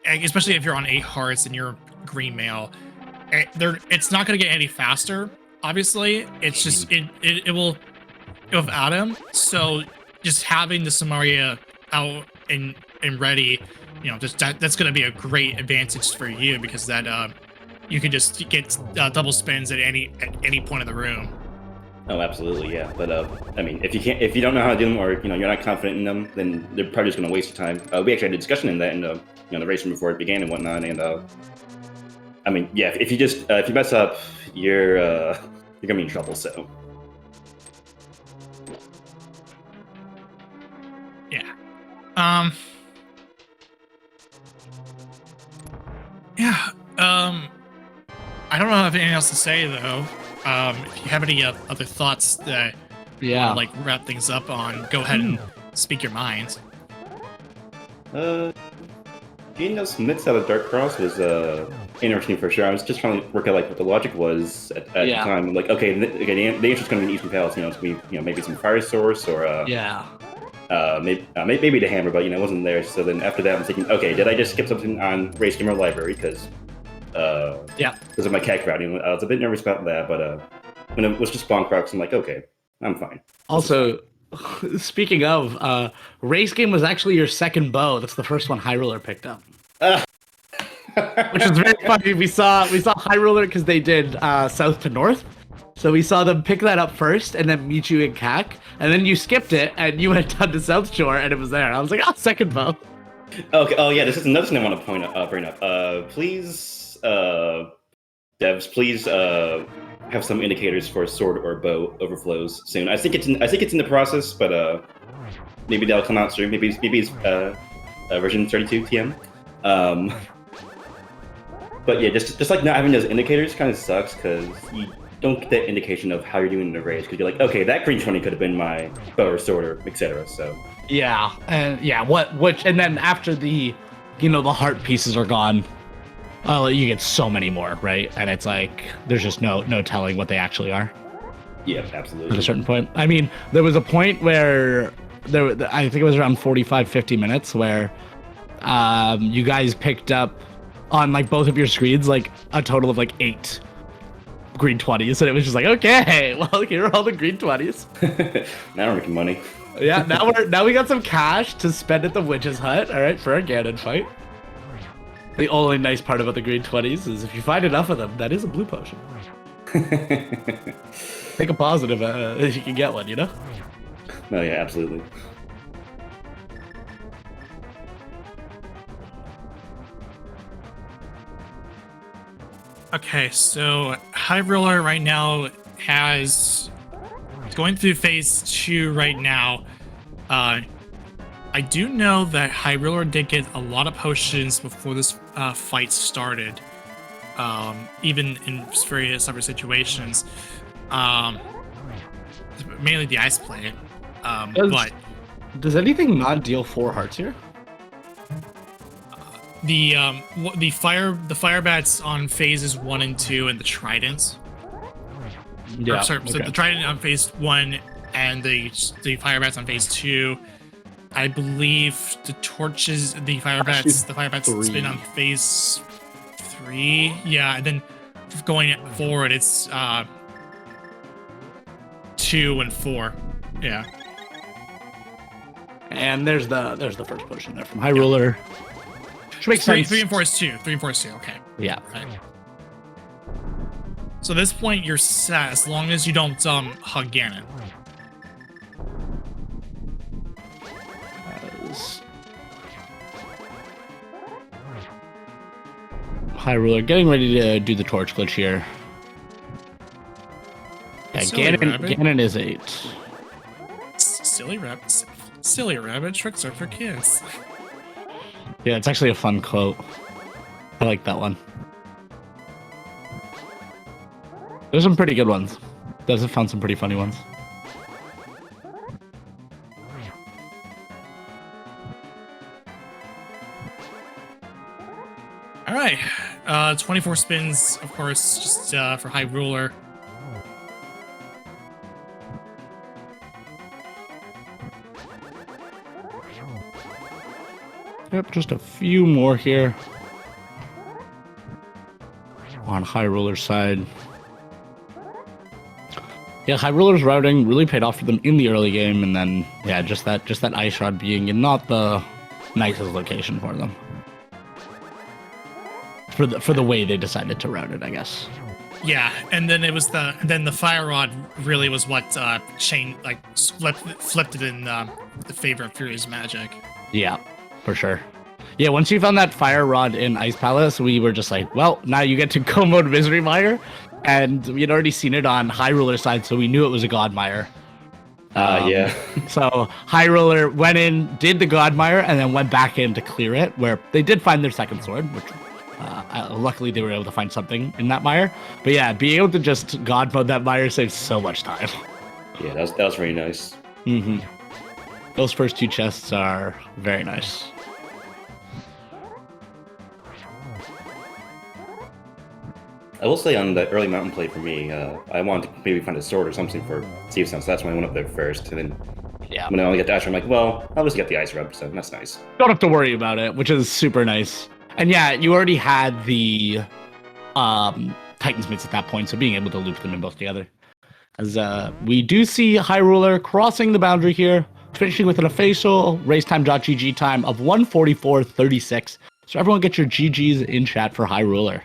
especially if you're on 8 hearts and you're green mail, it's not going to get any faster. Obviously, it's just it will without him. So just having the Samaria out and ready, that's going to be a great advantage for you, because that you can just get double spins at any point in the room. Oh, absolutely, yeah. But I mean, if you don't know how to do them, or you're not confident in them, then they're probably just going to waste your time. We actually had a discussion in that in the race from before it began and whatnot. And I mean, yeah, if you mess up, you're gonna be in trouble. So. Yeah. Yeah. I don't know if I have anything else to say though. If you have any other thoughts that you want to, wrap things up on, go ahead and speak your mind. getting those mitts out of Dark Cross was interesting for sure. I was just trying to work out like what the logic was at the time. Like, okay, the answer's going to be an Eastern Palace. You know, it's going to be maybe some fire source or maybe the hammer, but it wasn't there. So then after that, I'm thinking, okay, did I just skip something on Race Gamer Library because of my cat crowding? I was a bit nervous about that, but when it was just Bonk Rocks, I'm like, okay, I'm fine. Also, speaking of, Race Game was actually your second bow. That's the first one High Ruler picked up. Which is very funny. We saw High Ruler because they did south to north. So we saw them pick that up first and then meet you in CAC. And then you skipped it and you went down to South Shore and it was there. I was like, second bow. Okay. Oh, yeah. This is another thing I want to bring up. Please, devs, please have some indicators for sword or bow overflows soon. I think it's in the process, but maybe that'll come out soon. Maybe it's version 32 TM. But yeah, just like not having those indicators kind of sucks because you don't get that indication of how you're doing in the race because you're like, okay, that green 20 could have been my bow or sword or etc. So yeah, and and then after the the heart pieces are gone, you get so many more, right? And it's like there's just no telling what they actually are. Yeah, absolutely. At a certain point, I mean, there was a point where I think it was around 45-50 minutes where you guys picked up on like both of your screens like a total of like 8 green 20s, and it was just like, okay, well, here are all the green 20s. Now we're making money. Yeah, now we got some cash to spend at the witch's hut, all right, for our Ganon fight. The only nice part about the green 20s is if you find enough of them, that is a blue potion. Take a positive if you can get one, No, yeah, absolutely. Okay, so High Roller right now is going through phase 2 right now. I do know that High Roller did get a lot of potions before this fight started, even in various other situations. Mainly the ice play. But does anything not deal 4 hearts here? The fire bats on phases 1 and 2 and the tridents. Yeah. So the trident on phase 1 and the fire bats on phase 2. I believe the torches, the fire bats spin on phase 3. Yeah, and then going forward, it's 2 and 4. Yeah. And there's the first potion there from High Ruler. Which makes sense. 3 and 4 is 2. 3 and 4 is 2. Okay. Yeah. Right. So at this point, you're set as long as you don't hug Ganon. High Ruler getting ready to do the torch glitch here. Yeah, Ganon is 8. Silly rabbit tricks are for kids. Yeah, it's actually a fun quote. I like that one. There's some pretty good ones. Those have found some pretty funny ones. All right, 24 spins, of course, just for High Ruler. Yep, just a few more here on High Ruler's side. Yeah, High Ruler's routing really paid off for them in the early game, and then yeah, just that ice rod being in not the nicest location for them. For the way they decided to route it, I guess. Yeah, and then it was the fire rod really was what flipped it in the favor of Furious Magic. Yeah, for sure. Yeah, once you found that fire rod in Ice Palace, we were just like, well, now you get to go mode Misery Mire, and we had already seen it on High Ruler's side, so we knew it was a God Mire. Yeah. So High Ruler went in, did the God Mire, and then went back in to clear it, where they did find their second sword, which luckily they were able to find something in that mire. But yeah, being able to just God mode that mire saves so much time. Yeah, that was really nice. Mm-hmm. Those first 2 chests are very nice. I will say on the early mountain play for me, I wanted to maybe find a sword or something for Steve's Town, so that's when I went up there first. And then Yeah. when I only got Dash, I'm like, well, I'll just get the ice rub, so that's nice. Don't have to worry about it, which is super nice. And yeah, you already had the Titans mates at that point, so being able to loop them in both together. As we do see High Ruler crossing the boundary here, finishing with an official racetime.gg time of 1:44:36. So everyone get your GGs in chat for High Ruler.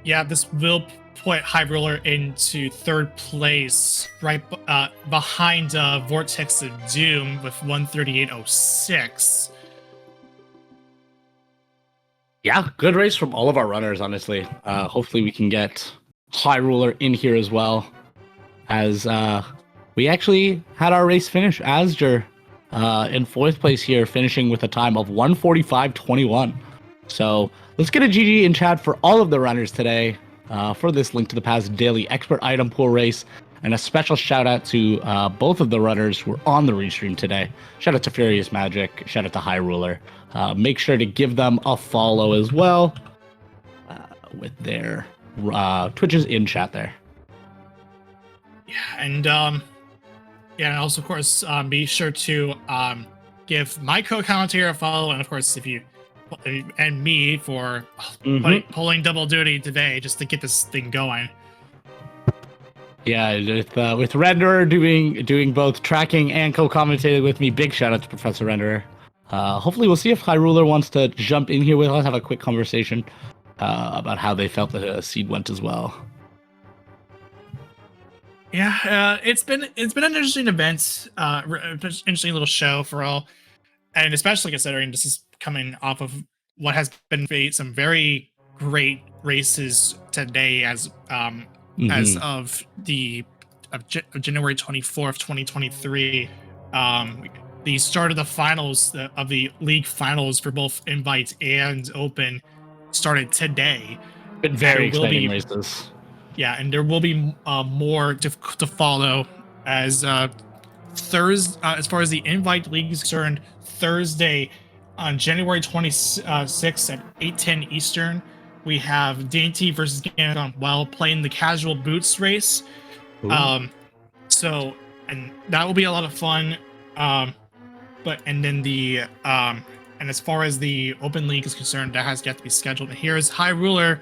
Yeah, this will put High Ruler into third place, right behind Vortex of Doom with 138.06. Yeah, good race from all of our runners, honestly. Hopefully we can get High Ruler in here as well, as we actually had our race finish. Asger in fourth place here, finishing with a time of 1:45:21. So let's get a GG in chat for all of the runners today for this Link to the Past daily expert item pool race. And a special shout out to both of the runners who were on the restream today. Shout out to Furious Magic, shout out to High Ruler. Make sure to give them a follow as well with their Twitches in chat there. Yeah, and and also of course be sure to give my co-commentator a follow, and of course if you and me for pulling double duty today just to get this thing going. Yeah, with Renderer doing both tracking and co-commentating with me. Big shout out to Professor Renderer. Hopefully we'll see if High Ruler wants to jump in here with us, have a quick conversation about how they felt the seed went as well. Yeah, it's been an interesting event, interesting little show for all, and especially considering this is coming off of what has been some very great races today, as of January 24th, 2023. The start of the finals of the league finals for both Invite and Open started today. Been very exciting races. Yeah, and there will be more to follow as Thursday. As far as the Invite League is concerned, Thursday on January 26th at 8:10 Eastern, we have Dainty versus Ganadon while playing the casual boots race. So, and that will be a lot of fun. And then the and as far as the Open League is concerned, that has yet to be scheduled. And here's High Ruler,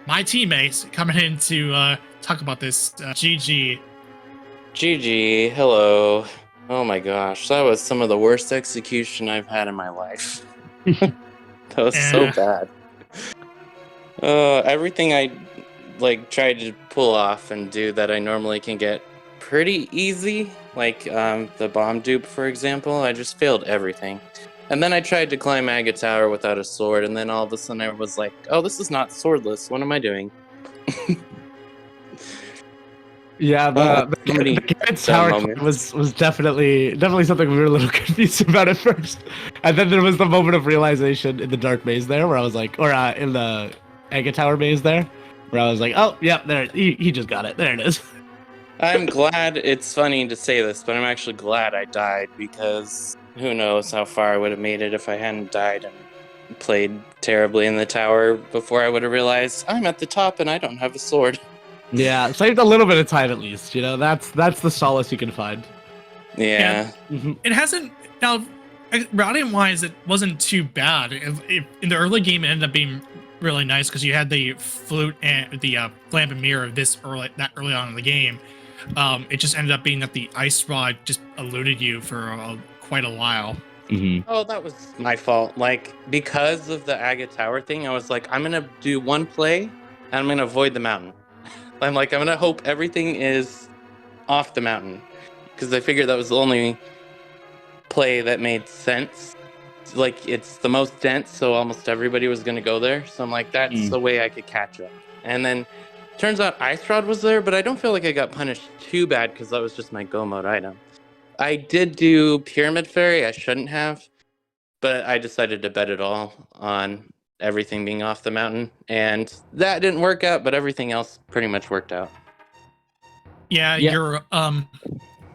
my teammates, coming in to talk about this. GG. GG, hello. Oh my gosh, that was some of the worst execution I've had in my life. That was so bad. Everything I tried to pull off and do that I normally can get pretty easy, like the bomb dupe, for example, I just failed everything. And then I tried to climb Aga Tower without a sword, and then all of a sudden I was like, oh, this is not swordless. What am I doing? Yeah, the tower was definitely something we were a little confused about at first. And then there was the moment of realization in the dark maze there where I was like, or in the Aga Tower maze there, where I was like, oh, yeah, there, he just got it. There it is. I'm glad, it's funny to say this, but I'm actually glad I died, because who knows how far I would have made it if I hadn't died and played terribly in the tower before I would have realized I'm at the top and I don't have a sword. Yeah, saved a little bit of time at least. You know, that's the solace you can find. Yeah. It hasn't, now, routing wise, it wasn't too bad. In the early game, it ended up being really nice because you had the flute and the lamp and mirror that early on in the game. It just ended up being that the ice rod just eluded you for quite a while. Oh, that was my fault. Like, because of the Aga Tower thing, I was like, I'm gonna do one play and I'm gonna avoid the mountain. I'm gonna hope everything is off the mountain, because I figured that was the only play that made sense. Like, it's the most dense, so almost everybody was gonna go there. So I'm like, that's the way I could catch up. And then turns out Ice Rod was there, but I don't feel like I got punished too bad because that was just my go mode item. I did do Pyramid Fairy. I shouldn't have, but I decided to bet it all on everything being off the mountain, and that didn't work out, but everything else pretty much worked out. Yeah. You're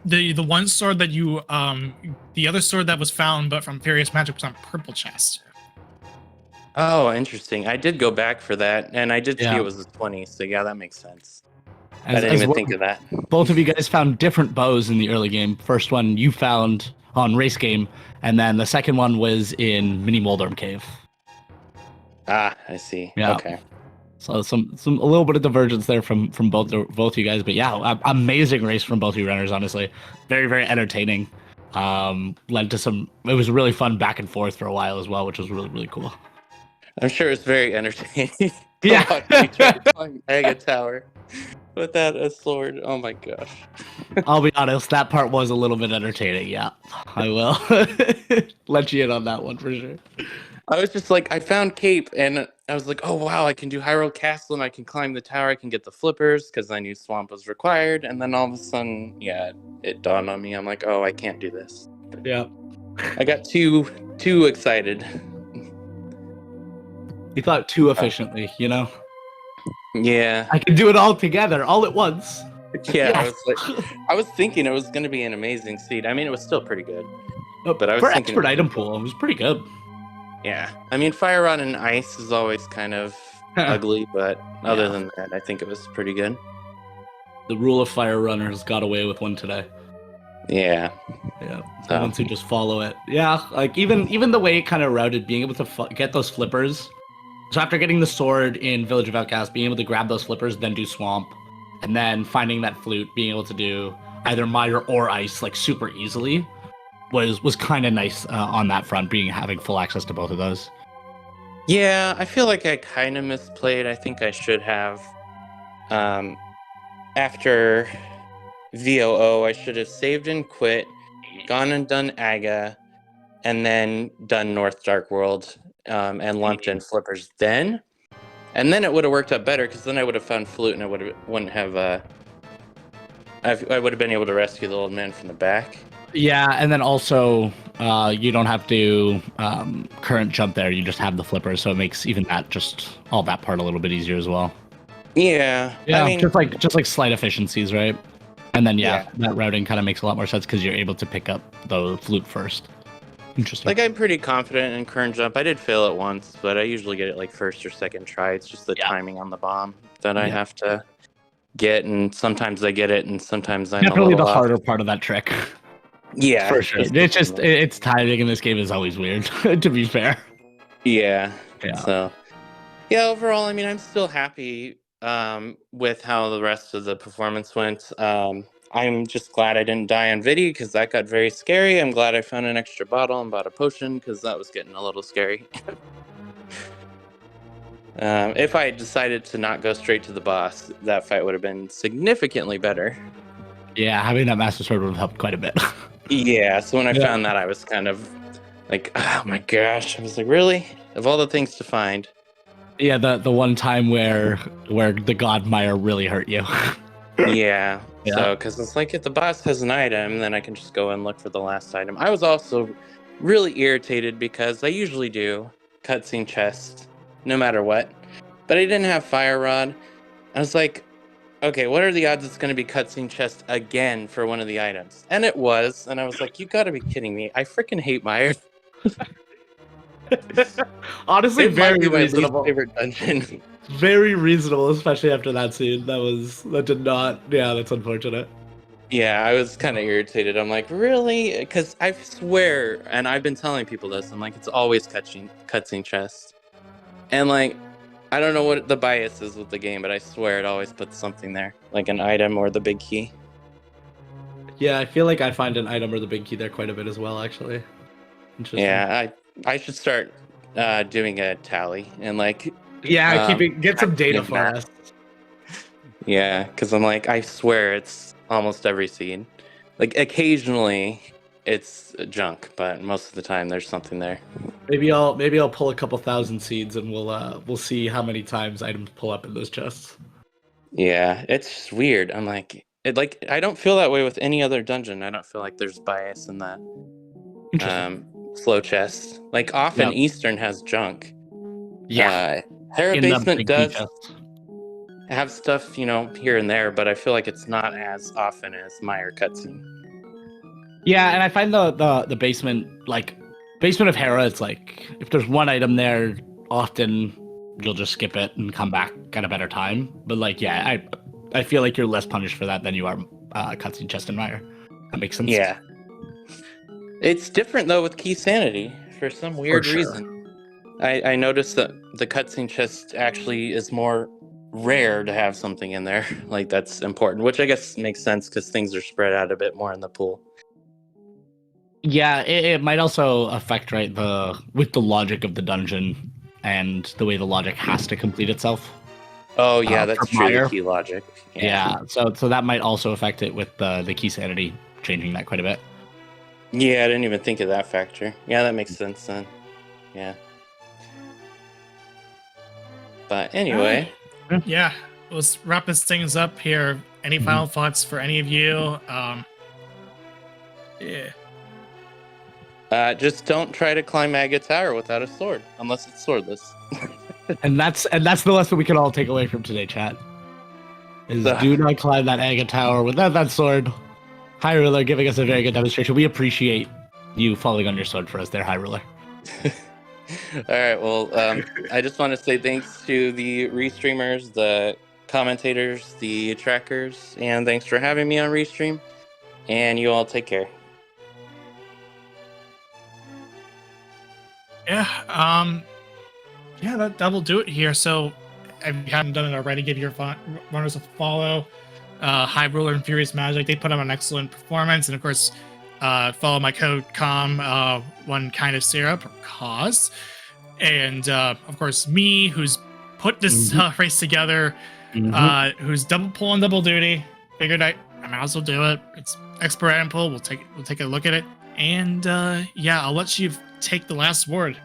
the one sword that you the other sword that was found but from Furious Magic was on purple chest. Oh, interesting. I did go back for that, and I did see Yeah. it was a 20, so yeah, that makes sense. I As, didn't as even well, think of that. both of you guys found different bows in the early game. First one you found on race game, and then the second one was in Mini Moldorm Cave. Ah, I see. Yeah. Okay. So some a little bit of divergence there from both you guys, but yeah, amazing race from both you runners. Honestly, very very entertaining. Led to some. It was really fun back and forth for a while as well, which was really really cool. I'm sure it's very entertaining. Yeah. to watch me try to climb Mega Tower without a sword. Oh my gosh. I'll be honest, that part was a little bit entertaining. Yeah, I will let you in on that one for sure. I was just like, I found Cape, and I was like, oh wow, I can do Hyrule Castle, and I can climb the tower. I can get the flippers because I knew Swamp was required. And then all of a sudden, yeah, it dawned on me. I'm like, oh, I can't do this. Yeah. I got too excited. You thought too efficiently, you know? Yeah. I can do it all together, all at once. Yeah, Yes. I was thinking it was going to be an amazing seed. I mean, it was still pretty good. But I was For thinking expert item pool, it was pretty good. Yeah. I mean, Fire Rod and Ice is always kind of ugly, but other Yeah. than that, I think it was pretty good. The rule of Fire Runners got away with one today. Yeah. Yeah, the ones who just follow it. Yeah, like even the way it kind of routed, being able to get those flippers. So after getting the sword in Village of Outcast, being able to grab those flippers, then do Swamp, and then finding that flute, being able to do either Mire or Ice like super easily, was kind of nice on that front, having full access to both of those. Yeah, I feel like I kind of misplayed. I think I should have. After VOO, I should have saved and quit, gone and done Aga, and then done North Dark World, and lumped in flippers then. And then it would have worked out better because then I would have found flute and I wouldn't have. I would have been able to rescue the old man from the back. Yeah, and then also you don't have to current jump there. You just have the flippers, so it makes even that just all that part a little bit easier as well. Yeah, Yeah, I mean, just like slight efficiencies, right? And then that routing kind of makes a lot more sense because you're able to pick up the flute first. Interesting. like I'm pretty confident in current jump. I did fail it once, but I usually get it like first or second try. It's just the timing on the bomb that I have to get, and sometimes I get it, and sometimes I'm definitely a the little harder part of that trick. Yeah, for sure. It's timing in this game is always weird. To be fair. Yeah. Yeah. So, yeah. Overall, I mean, I'm still happy with how the rest of the performance went. I'm just glad I didn't die on video because that got very scary. I'm glad I found an extra bottle and bought a potion because that was getting a little scary. If I had decided to not go straight to the boss, that fight would have been significantly better. Yeah, having that Master Sword would have helped quite a bit. Yeah, so when I found that, I was kind of like, oh my gosh. I was like, really? Of all the things to find. Yeah, the one time where the God Mire really hurt you. Yeah. So, because it's like if the boss has an item, then I can just go and look for the last item. I was also really irritated because I usually do cutscene chest no matter what, but I didn't have Fire Rod. I was like, okay, what are the odds it's going to be cutscene chest again for one of the items? And it was, and I was like, you got to be kidding me! I freaking hate Mire. Honestly, very reasonable. My least favorite dungeon. Very reasonable, especially after that scene. That did not. Yeah, that's unfortunate. Yeah, I was kind of irritated. I'm like, really? Because I swear, and I've been telling people this, I'm like, it's always cutscene chest. And like, I don't know what the bias is with the game, but I swear it always puts something there, like an item or the big key. Yeah, I feel like I find an item or the big key there quite a bit as well, actually. Interesting. Yeah, I should start doing a tally and like. Yeah, get some data for us. Yeah, because I'm like, I swear it's almost every seed. Like occasionally it's junk, but most of the time there's something there. Maybe I'll pull a couple thousand seeds and we'll see how many times items pull up in those chests. Yeah, it's just weird. I'm like, I don't feel that way with any other dungeon. I don't feel like there's bias in that. Flow chest. Like often Eastern has junk. Yeah. Hera Basement does have stuff, here and there, but I feel like it's not as often as Mire cutscene. Yeah, and I find the basement, like, Basement of Hera, it's like, if there's one item there, often you'll just skip it and come back at a better time. But like, yeah, I feel like you're less punished for that than you are cutscene chest admire. That makes sense. Yeah. It's different though with key sanity for some weird sure. reason. I noticed that the cutscene chest actually is more rare to have something in there. Like that's important, which I guess makes sense because things are spread out a bit more in the pool. Yeah, it might also affect with the logic of the dungeon and the way the logic has to complete itself. Oh yeah, that's for true. Meyer. The key logic. Yeah, so that might also affect it with the key sanity changing that quite a bit. Yeah, I didn't even think of that factor. Yeah, that makes sense then. Yeah. But anyway, Yeah, let's wrap this things up here. Any final thoughts for any of you? Yeah. just don't try to climb Aga Tower without a sword, unless it's swordless. And that's the lesson we can all take away from today, chat. Is do not climb that Aga Tower without that sword. High Ruler giving us a very good demonstration. We appreciate you falling on your sword for us there, High Ruler. All right, well, I just want to say thanks to the restreamers, the commentators, the trackers, and thanks for having me on Restream. And you all take care. Yeah, that will do it here. So, if you haven't done it already, give your runners a follow. High Ruler and Furious Magic, they put on an excellent performance. And of course, follow my code COM, one kind of syrup, or cause. And of course, me, who's put this race together, who's double pulling double duty. Figured I might as well do it. It's expert item pool. We'll take a look at it. And yeah, I'll let you take the last word.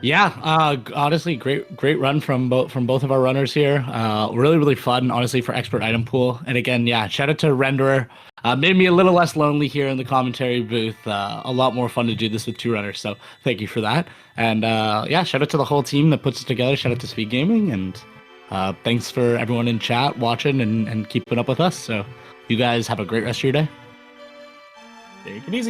Yeah, honestly, great run from both of our runners here. Really fun, honestly, for expert item pool. And again, yeah, shout out to Renderer. Made me a little less lonely here in the commentary booth. A lot more fun to do this with two runners. So thank you for that. And yeah, shout out to the whole team that puts it together. Shout out to Speed Gaming, and thanks for everyone in chat watching and keeping up with us. So you guys have a great rest of your day. Take it easy.